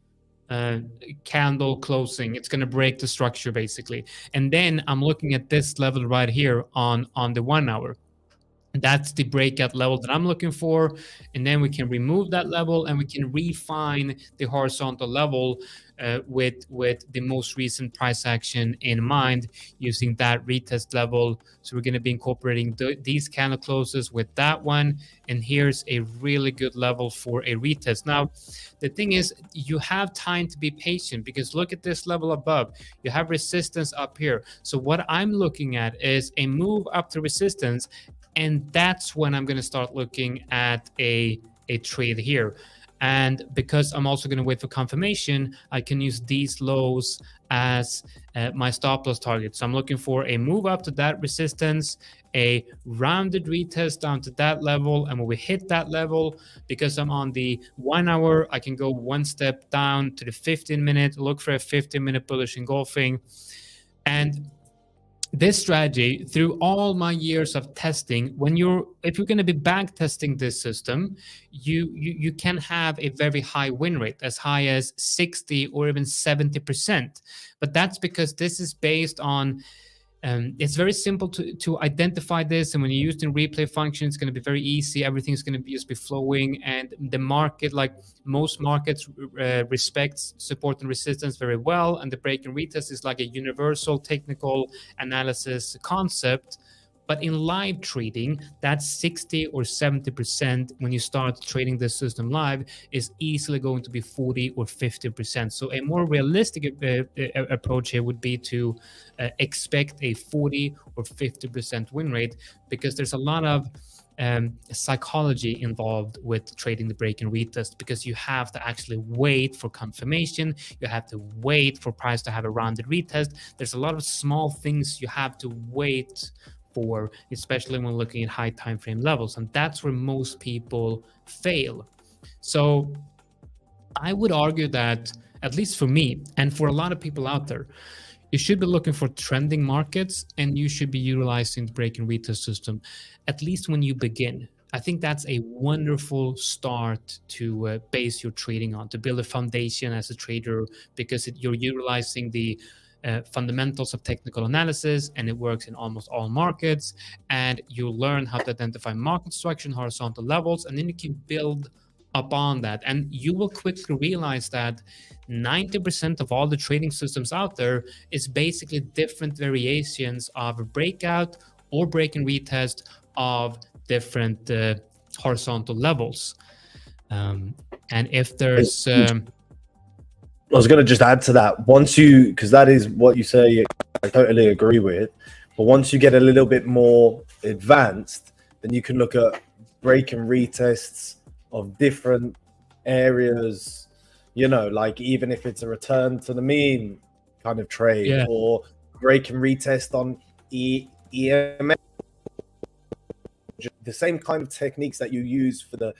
candle closing. It's going to break the structure basically. And then I'm looking at this level right here on the 1 hour. That's the breakout level that I'm looking for. And then we can remove that level and we can refine the horizontal level with the most recent price action in mind, using that retest level. So we're going to be incorporating these candle closes with that one, and here's a really good level for a retest. Now the thing is, you have time to be patient, because look at this level above, you have resistance up here. So what I'm looking at is a move up to resistance, and that's when I'm going to start looking at a trade here. And because I'm also going to wait for confirmation, I can use these lows as my stop loss target. So I'm looking for a move up to that resistance, a rounded retest down to that level. And when we hit that level, because I'm on the 1 hour, I can go one step down to the 15-minute, look for a 15-minute bullish engulfing. And this strategy, through all my years of testing, if you're going to be back testing this system, you can have a very high win rate, as high as 60 or even 70%. But that's because this is based on it's very simple to identify this, and when you use the replay function, it's going to be very easy. Everything's going to be just be flowing, and the market, like most markets, respects support and resistance very well. And the break and retest is like a universal technical analysis concept. But in live trading, that's 60 or 70%. When you start trading this system live, is easily going to be 40 or 50%. So a more realistic approach here would be to expect a 40 or 50% win rate, because there's a lot of psychology involved with trading the break and retest, because you have to actually wait for confirmation, you have to wait for price to have a rounded retest. There's a lot of small things you have to wait for, especially when looking at high time frame levels, and that's where most people fail. So I would argue that, at least for me and for a lot of people out there, you should be looking for trending markets, and you should be utilizing the break and retest system, at least when you begin. I think that's a wonderful start to base your trading on, to build a foundation as a trader, because you're utilizing the fundamentals of technical analysis, and it works in almost all markets. And you learn how to identify market structure and horizontal levels, and then you can build upon that. And you will quickly realize that 90% of all the trading systems out there is basically different variations of a breakout or break and retest of different horizontal levels. And if there's I was going to just add to that. Because that is what you say, I totally agree with. But once you get a little bit more advanced, then you can look at break and retests of different areas, like even if it's a return to the mean kind of trade, or break and retest on EMA. The same kind of techniques that you use for the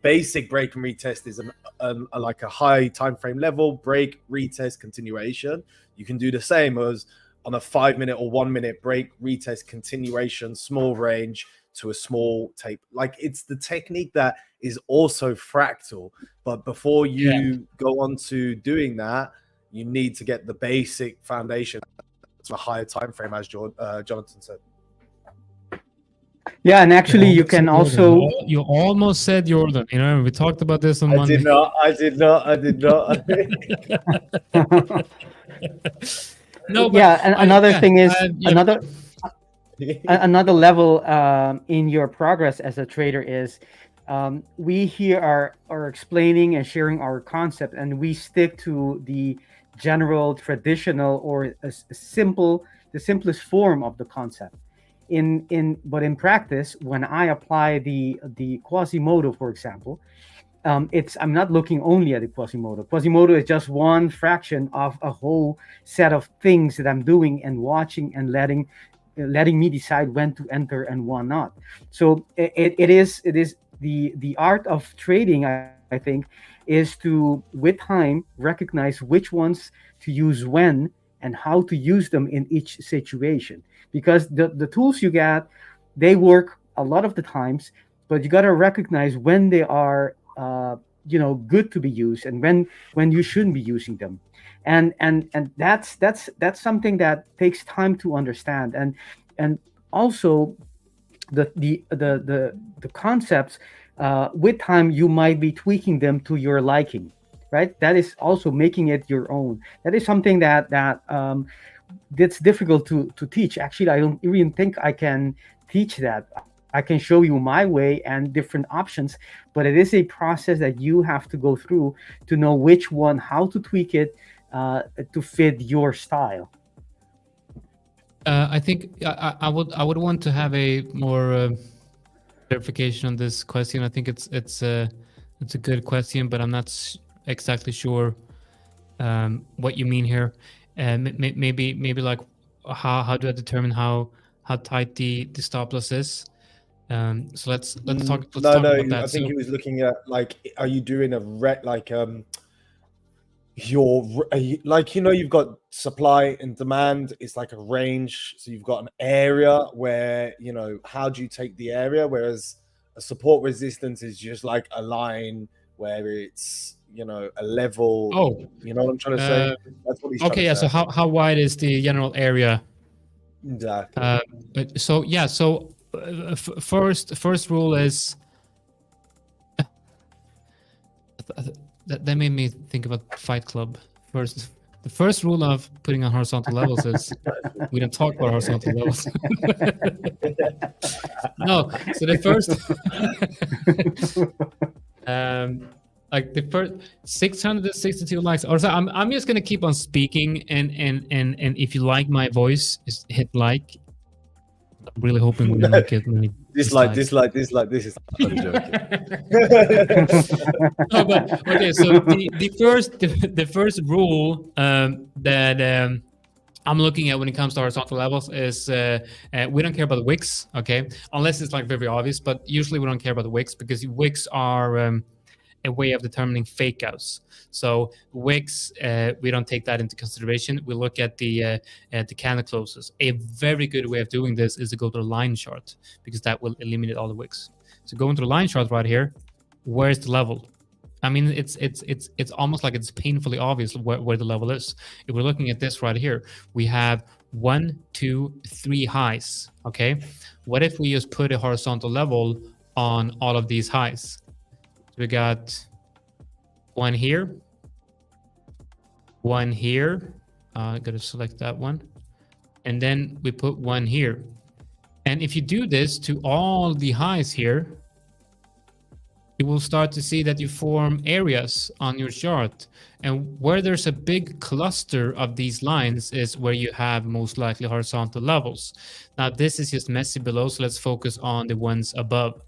basic break and retest is like a high time frame level, break, retest, continuation. You can do the same as on a 5-minute or 1-minute break, retest, continuation, small range to a small tape. Like, it's the technique that is also fractal. But before you go on to doing that, you need to get the basic foundation to a higher time frame, as Jonatan said. Yeah, and actually you can also... You almost said Jordan. We talked about this on Monday. I did not. No, but and another thing is another level in your progress as a trader is we here are explaining and sharing our concept, and we stick to the general, traditional, or the simplest form of the concept. But in practice, when I apply the Quasimodo, for example, I'm not looking only at the Quasimodo. Quasimodo is just one fraction of a whole set of things that I'm doing and watching and letting me decide when to enter and when not. So it is the art of trading, I think, is to, with time, recognize which ones to use when and how to use them in each situation. Because the tools you get, they work a lot of the times, but you got to recognize when they are good to be used and when you shouldn't be using them. And that's something that takes time to understand. And also the concepts, with time you might be tweaking them to your liking. right? That is also making it your own. That is something that's difficult to teach. Actually, I don't even think I can teach that. I can show you my way and different options, but it is a process that you have to go through to know which one, how to tweak it to fit your style. I think I would want to have a more clarification on this question. I think it's a good question, but I'm not exactly sure what you mean here. Maybe like how do I determine how tight the stop loss is? So let's talk. Let's talk about that. I think he was looking at like, are you doing a you've got supply and demand. It's like a range, so you've got an area where, how do you take the area, whereas a support resistance is just like a line where it's a level. You know what I'm trying to say? That's what he's trying to say. So how wide is the general area? Exactly. First rule is that made me think about Fight Club. The first rule of putting on horizontal levels is we don't talk about horizontal levels. No, so the first, like the first 662 likes. Or so I'm just gonna keep on speaking, and if you like my voice, just hit like. I'm really hoping we don't get many dislike. This is. I'm joking. No, but okay. So the first rule that I'm looking at when it comes to horizontal levels is we don't care about the wicks, okay? Unless it's like very obvious, but usually we don't care about the wicks because wicks are a way of determining fake outs. So wicks, we don't take that into consideration. We look at the candle closes. A very good way of doing this is to go to the line chart because that will eliminate all the wicks. So go into the line chart right here. Where's the level? I mean, it's almost like it's painfully obvious where the level is. If we're looking at this right here, we have 1, 2, 3 highs. Okay, what if we just put a horizontal level on all of these highs? We got one here, one here. I got to select that one. And then we put one here. And if you do this to all the highs here, you will start to see that you form areas on your chart. And where there's a big cluster of these lines is where you have most likely horizontal levels. Now, this is just messy below, so let's focus on the ones above.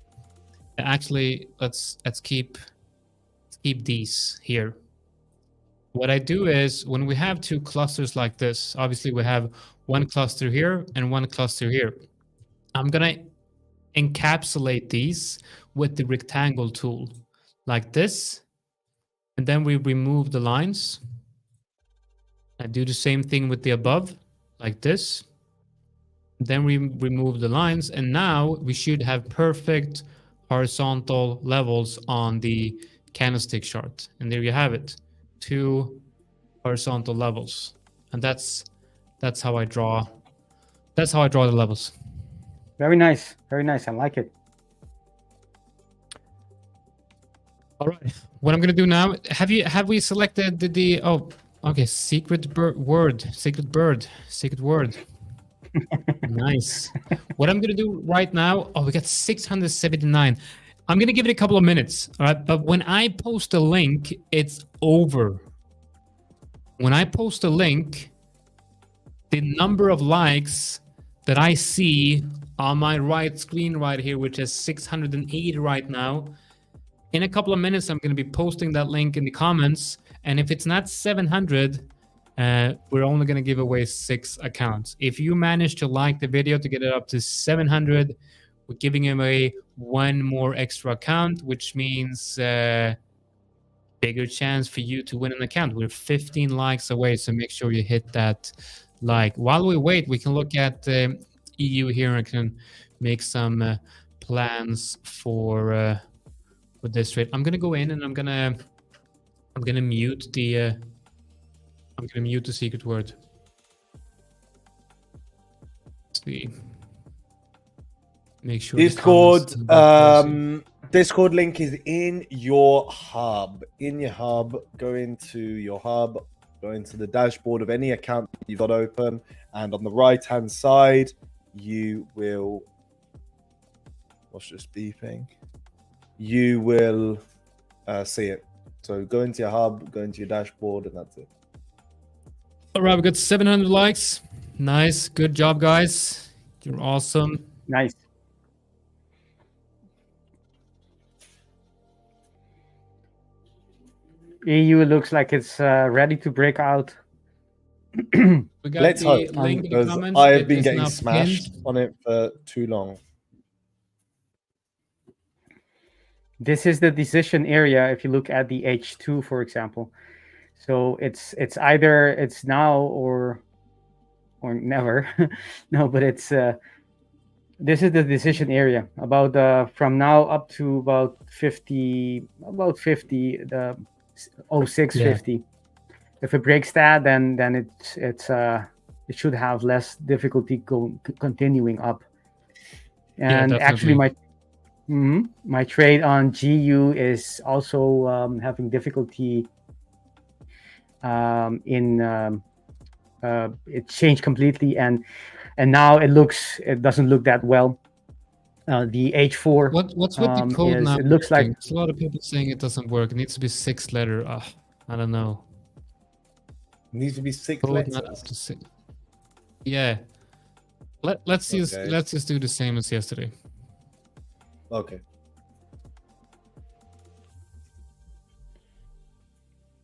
Actually, let's keep these here. What I do is when we have two clusters like this, obviously we have one cluster here and one cluster here. I'm gonna encapsulate these with the rectangle tool like this, and then we remove the lines. I do the same thing with the above like this. Then we remove the lines, and now we should have perfect horizontal levels on the candlestick chart. And there you have it, 2 horizontal levels. And that's how I draw. That's how I draw the levels. Very nice, very nice. I like it. All right. What I'm gonna do now? Have we selected the oh, okay, secret word. Nice. What I'm gonna do right now? Oh, we got 679. I'm gonna give it a couple of minutes. All right, but when I post a link, it's over. When I post a link, the number of likes that I see on my right screen right here, which is 680 right now. In a couple of minutes, I'm going to be posting that link in the comments. And if it's not 700, we're only going to give away 6 accounts. If you manage to like the video to get it up to 700, we're giving away 1 more extra account, which means bigger chance for you to win an account. We're 15 likes away, so make sure you hit that like. While we wait, we can look at EU here and can make some plans for this trade. I'm gonna go in and I'm gonna mute the secret word. Let's see. Make sure Discord. Discord link is in your hub. In your hub, go into your hub, go into the dashboard of any account you've got open, and on the right-hand side, you will. What's just beeping? You will see it. So go into your hub, go into your dashboard, and that's it. All right, we got 700 likes. Nice, good job, guys. You're awesome. Nice. EU looks like it's ready to break out. We got Let's the hope, link in the because comments. I have It been is getting now smashed pinned. on it for too long. This is the decision area. If you look at the H2, for example, so it's either it's now or never. No, but it's this is the decision area about from now up to about 50, the 0650. If it breaks that, then it should have less difficulty continuing up. And actually, my trade on GU is also having difficulty it changed completely, and now it doesn't look that well. The H4. What's with the code now? It looks like there's a lot of people saying it doesn't work. It needs to be 6 letter. I don't know. It needs to be 6 Code letters. not to 6. Yeah. Let's just do the same as yesterday. Okay.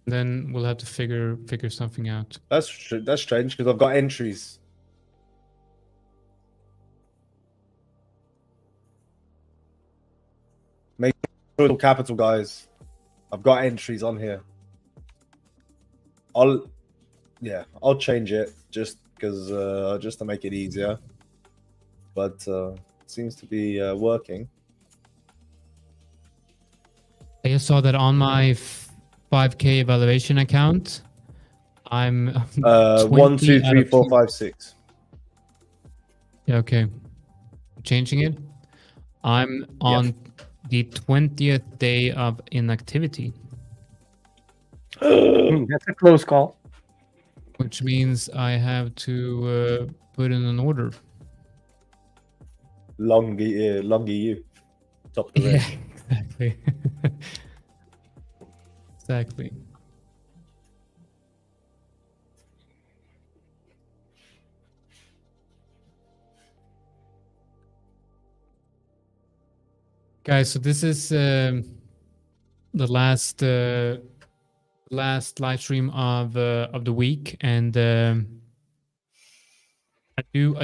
Then we'll have to figure something out. That's strange because I've got entries. Make sure it's capital, guys. I've got entries on here. I'll change it just because just to make it easier. But it seems to be working. I just saw that on my 5K evaluation account. I'm 1, 2, 3, 4, 5, 6. Yeah, okay. Changing it. I'm on the 20th day of inactivity. That's a close call. Which means I have to put in an order. Long you. Top of the range. Yeah, exactly. Exactly. Guys, so this is the last live stream of the week, and I do.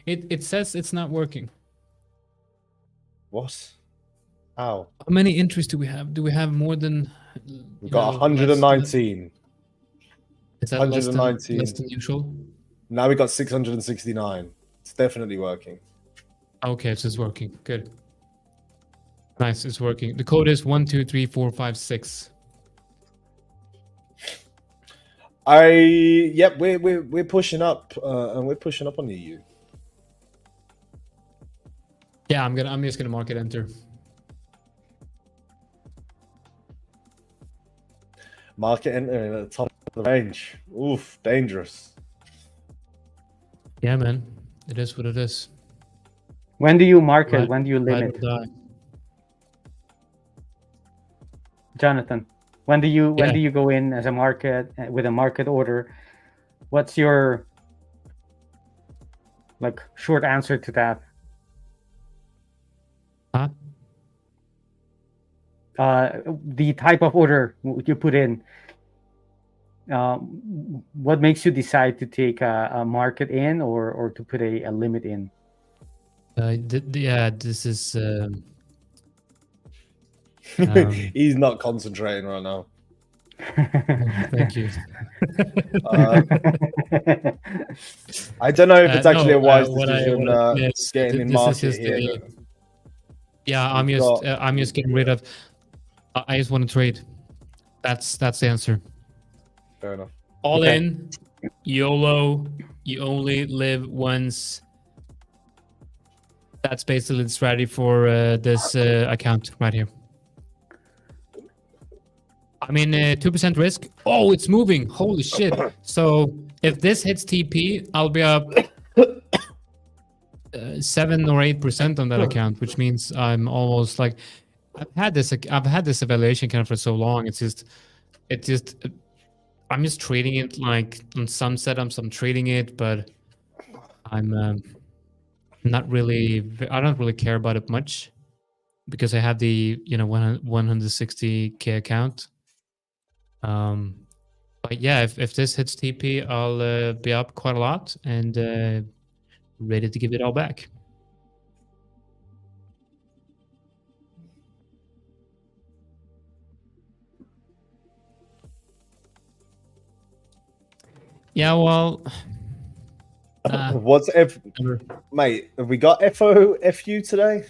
It says it's not working. What? How? How many entries do we have? Do we have more than? We've got 119. Is that 119. less than usual? Now we got 669. It's definitely working. Okay, so it's working. Good. Nice, it's working. The code is 123456. We're pushing up, and we're pushing up on the EU. Yeah, I'm just gonna market enter. Market enter at the top of the range. Oof, dangerous. Yeah, man, it is what it is. When do you market? Right, when do you limit? Ride or die. Jonatan, when do you go in as a market with a market order? What's your short answer to that? Huh? The type of order you put in. What makes you decide to take a market in or to put a limit in? This is. He's not concentrating right now. Thank you. I don't know if it's actually a wise what decision getting in market here. I'm just getting rid of. I just want to trade. That's the answer. Fair enough. All in, YOLO. You only live once. That's basically the strategy for this account right here. I mean, 2% risk. Oh, it's moving. Holy shit. So if this hits TP, I'll be up 7 or 8% on that account, which means I'm almost like, I've had this evaluation account for so long. It's just I'm just trading it like on some setups. I'm trading it, but I'm not really. I don't really care about it much because I have the 160K account. But yeah, if this hits TP, I'll be up quite a lot and ready to give it all back. Yeah, well, What's mate? Have we got FU today?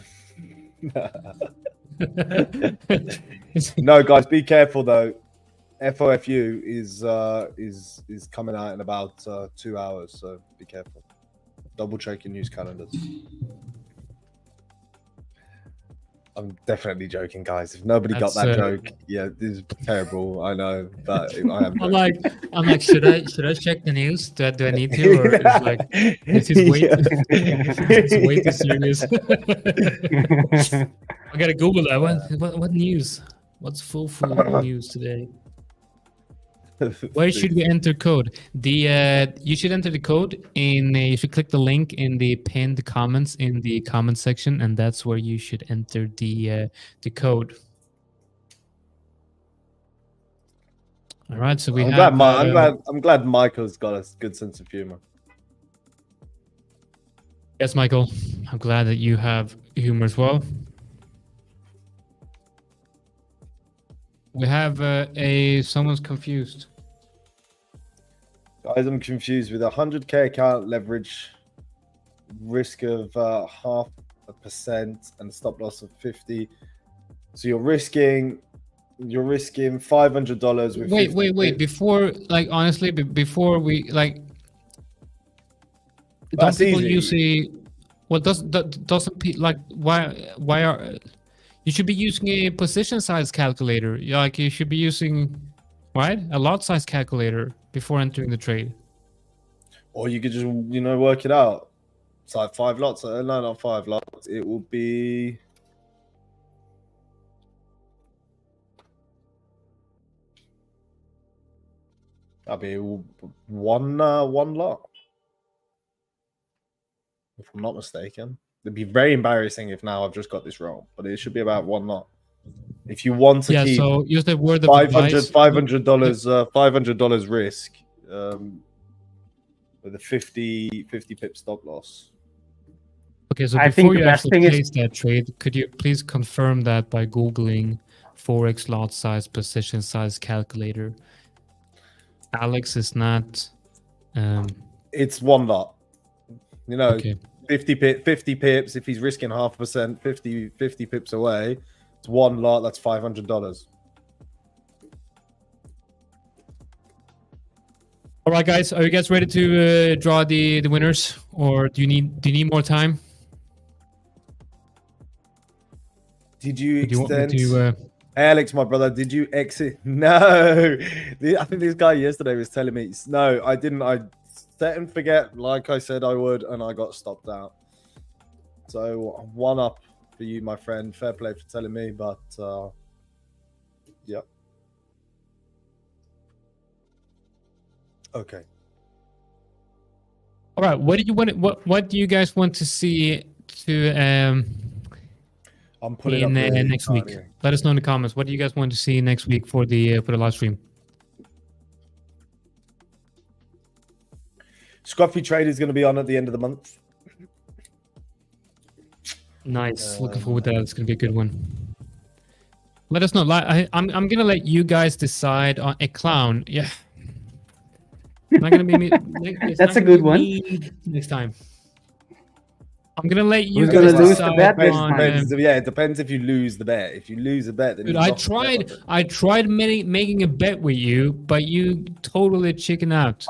No, guys, be careful though. FOFU is coming out in about 2 hours, so be careful. Double check your news calendars. I'm definitely joking, guys. If nobody got that joke, yeah, this is terrible. I know, but I am. I'm like, should I check the news? Do I need to, or it's like this is way it's way too serious. I gotta Google that. What news? What's full news today? Where should we enter code? You should enter the code in. You should click the link in the pinned comments in the comment section, and that's where you should enter the code. All right, so I'm glad Michael's got a good sense of humor. Yes, Michael, I'm glad that you have humor as well. We have someone's confused. Guys, I'm confused with 100K account leverage, risk of 0.5% and a stop loss of 50. So you're risking $500 with. Wait. Before, like, honestly, before we like, don't people usually? Well, doesn't like why are you should be using a position size calculator? Like you should be using, right, a lot size calculator before entering the trade. Or you could just work it out. It's like 5 lots. No, not 5 lots. It will be. That'll be one lot. If I'm not mistaken. It'd be very embarrassing if now I've just got this wrong, but it should be about 1 lot. If you want to keep so use the word of $500 risk with a 50 pip stop loss. Okay, so before you actually place that trade, could you please confirm that by Googling Forex lot size, position size calculator? Alex is not. It's 1 lot. Okay. 50 pips. If he's risking 0.5%, 50 pips away, it's 1 lot. That's $500. All right, guys, are you guys ready to draw the winners, or do you need more time? Did you extend? Hey, Alex, my brother, did you exit? No, I think this guy yesterday was telling me no, I didn't. I set and forget, like I said I would, and I got stopped out. So 1 up for you, my friend. Fair play for telling me, but yeah. Okay. All right. What do you want? What do you guys want to see to I'm putting in next week? Here. Let us know in the comments. What do you guys want to see next week for the live stream? Scruffy Trade is going to be on at the end of the month. Nice. Looking forward to that. It's going to be a good one. Let us know. I'm going to let you guys decide on a clown. Yeah. It's not going to be me. That's a good one. Next time. I'm going to let you guys decide. Yeah, it depends if you lose the bet. If you lose a bet, then dude, I tried making a bet with you, but you totally chicken out.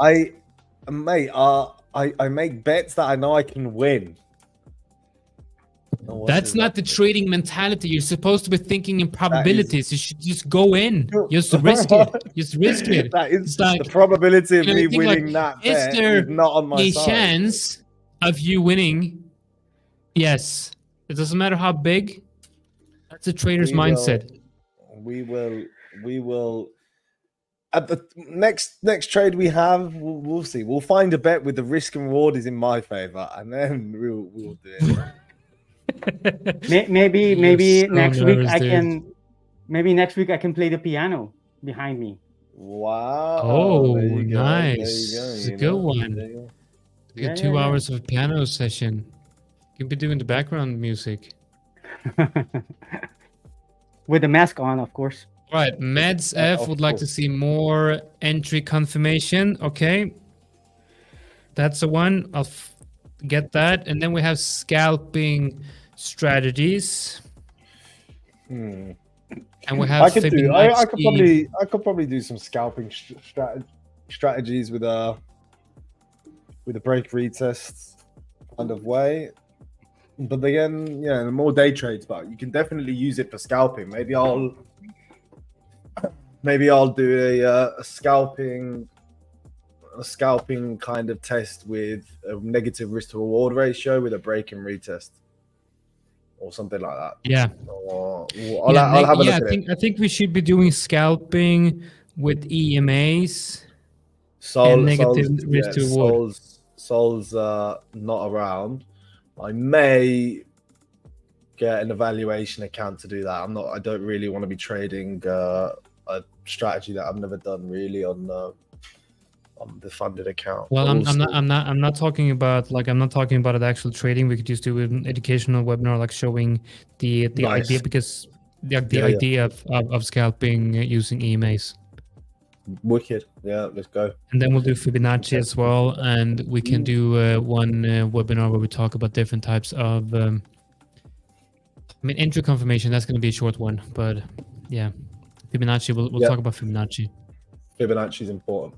Mate, I make bets that I know I can win. That's not the trading mentality. You're supposed to be thinking in probabilities. You should just go in. Just risk it. Just risk it. That is It's like, the probability of you know, me think winning like, that is bet there is not on my a side. chance of you winning? Yes. It doesn't matter how big. That's a trader's mindset. We will. At the next trade we have, we'll see. We'll find a bet with the risk and reward is in my favor, and then we'll do it. Maybe so next week nervous, I dude. can. Maybe next week I can play the piano behind me. Wow! Oh, there you go. nice. There you go. It's a good one. There you go. We got 2 hours of piano session. You can be doing the background music. With the mask on, of course. Right, Meds F would like to see more entry confirmation. Okay, that's the one. I'll get that. And then we have scalping strategies. And we have I could probably do some scalping strategies with a break retest kind of way. But again, yeah, more day trades, but you can definitely use it for scalping. Maybe I'll do a scalping kind of test with a negative risk to reward ratio with a break and retest or something like that. Yeah. I'll have a look at it. I think we should be doing scalping with EMAs and negative risk to reward. Sol's not around. I may get an evaluation account to do that. I don't really want to be trading a strategy that I've never done really on the funded account. Well, I'm not talking about the actual trading. We could just do an educational webinar, like showing the idea, because the idea of scalping using EMAs. Wicked. Yeah, let's go. And then we'll do Fibonacci as well, and we can do one webinar where we talk about different types of entry confirmation. That's going to be a short one, but yeah, Fibonacci, we'll talk about Fibonacci. Fibonacci is important.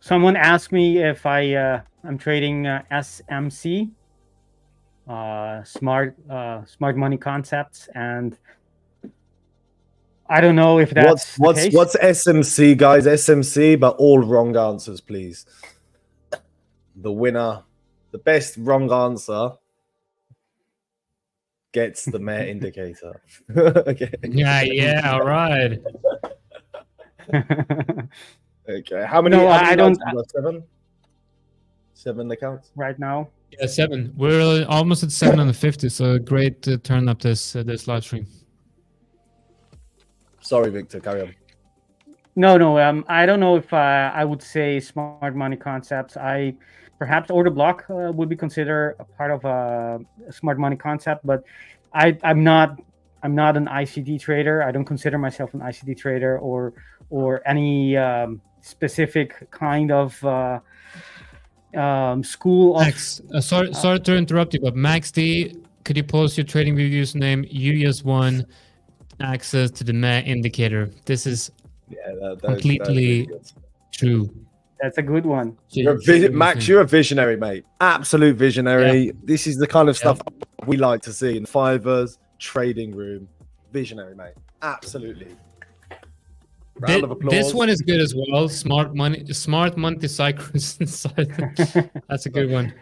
Someone asked me if I'm trading SMC, smart money concepts, and I don't know if that's what's SMC, guys. SMC, but all wrong answers, please. The winner, the best wrong answer, gets the Mare indicator. Okay. Yeah. All right. Okay. How many? I don't. 7 accounts right now. Yeah, 7. We're almost at 750. So great to turn up this live stream. Sorry, Victor. Carry on. No. I don't know if I would say smart money concepts. Perhaps order block would be considered a part of a smart money concept, but I'm not an ICD trader. I don't consider myself an ICD trader or any specific kind of school of. Max, sorry to interrupt you, but Max D, could you post your trading view username? You just won access to the Mare indicator. This is completely true. That's a good one. Max, you're a visionary, mate. Absolute visionary. Yeah. This is the kind of stuff we like to see in the 5ers trading room. Visionary, mate. Absolutely. Round of applause. This one is good as well. Smart money cycles. That's a good one.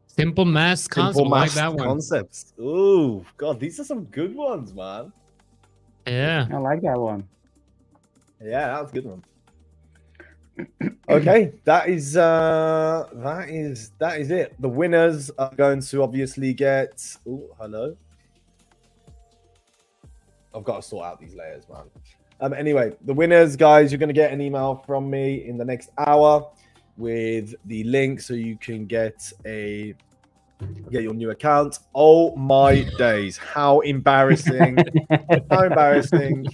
Simple math concepts. Like that one. Concepts. Oh God, these are some good ones, man. Yeah, I like that one. Yeah, that was a good one. Okay, that is it. The winners are going to obviously get. Oh, hello. I've got to sort out these layers, man. Anyway, the winners, guys, you're going to get an email from me in the next hour with the link so you can get your new account. Oh my days, how embarrassing. How embarrassing.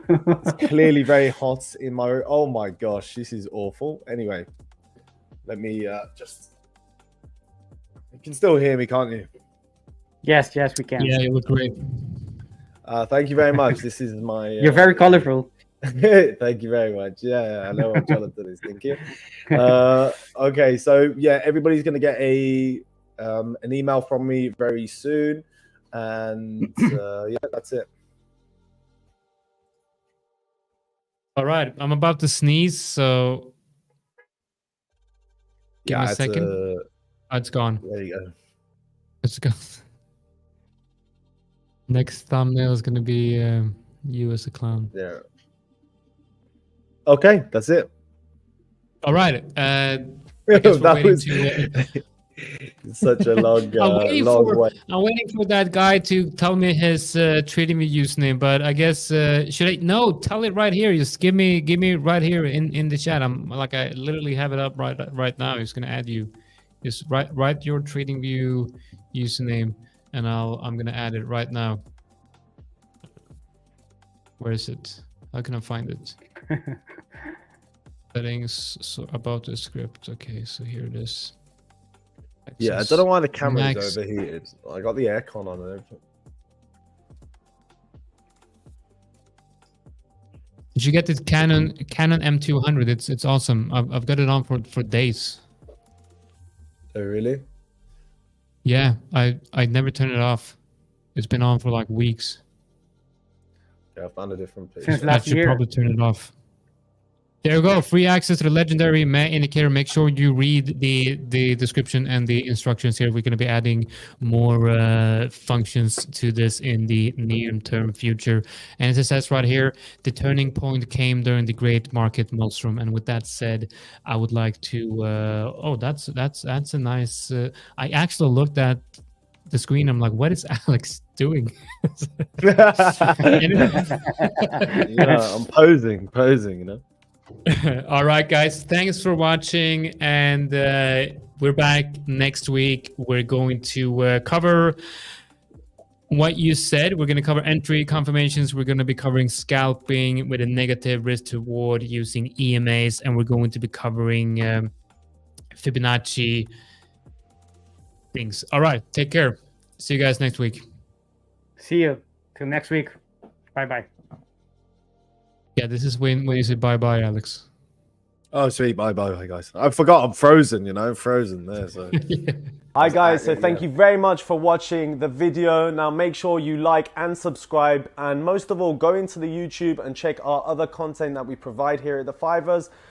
It's clearly very hot in my. Oh my gosh, this is awful. Anyway, let me just. You can still hear me, can't you? Yes, we can. Yeah, you look great. Thank you very much. This is my. You're very colorful. Thank you very much. Yeah, I know what Jonatan is thinking. Okay, so yeah, everybody's gonna get an email from me very soon, and yeah, that's it. All right, I'm about to sneeze, so give me a second. Oh, it's gone. There you go. It's gone. Next thumbnail is gonna be you as a clown. Yeah. Okay, that's it. All right. I guess we're waiting to. Such a long, I'm waiting for that guy to tell me his Trading View username, but I guess should I? No, tell it right here. Just give me right here in the chat. I'm like I literally have it up right now. He's gonna add you. Just write your Trading View username, and I'm gonna add it right now. Where is it? How can I find it? Settings. So about the script. Okay, so here it is. Yeah, I don't know why the camera is overheated. I got the aircon on and everything. Did you get this Canon M200? It's awesome. I've got it on for days. Oh really? Yeah, I never turn it off. It's been on for like weeks. Yeah, I found a different place. Since I last should year. probably turn it off. There you go. Free access to the legendary May indicator. Make sure you read the description and the instructions here. We're going to be adding more functions to this in the near-term future. And as it says right here, the turning point came during the great market maelstrom. And with that said, I would like to. Oh, that's a nice. I actually looked at the screen. I'm like, what is Alex doing? Yeah, I'm posing, you know. All right, guys, thanks for watching, and we're back next week. We're going to cover what you said. We're going to cover entry confirmations. We're going to be covering scalping with a negative risk to reward using EMAs, and we're going to be covering Fibonacci things. All right, take care. See you guys next week. See you till next week. Bye. Yeah, this is when you say bye, Alex. Oh, sweet. Bye, guys. I forgot I'm frozen, you know, frozen there. So. Hi, guys. So thank you very much for watching the video. Now, make sure you like and subscribe. And most of all, go into the YouTube and check our other content that we provide here at The 5ers.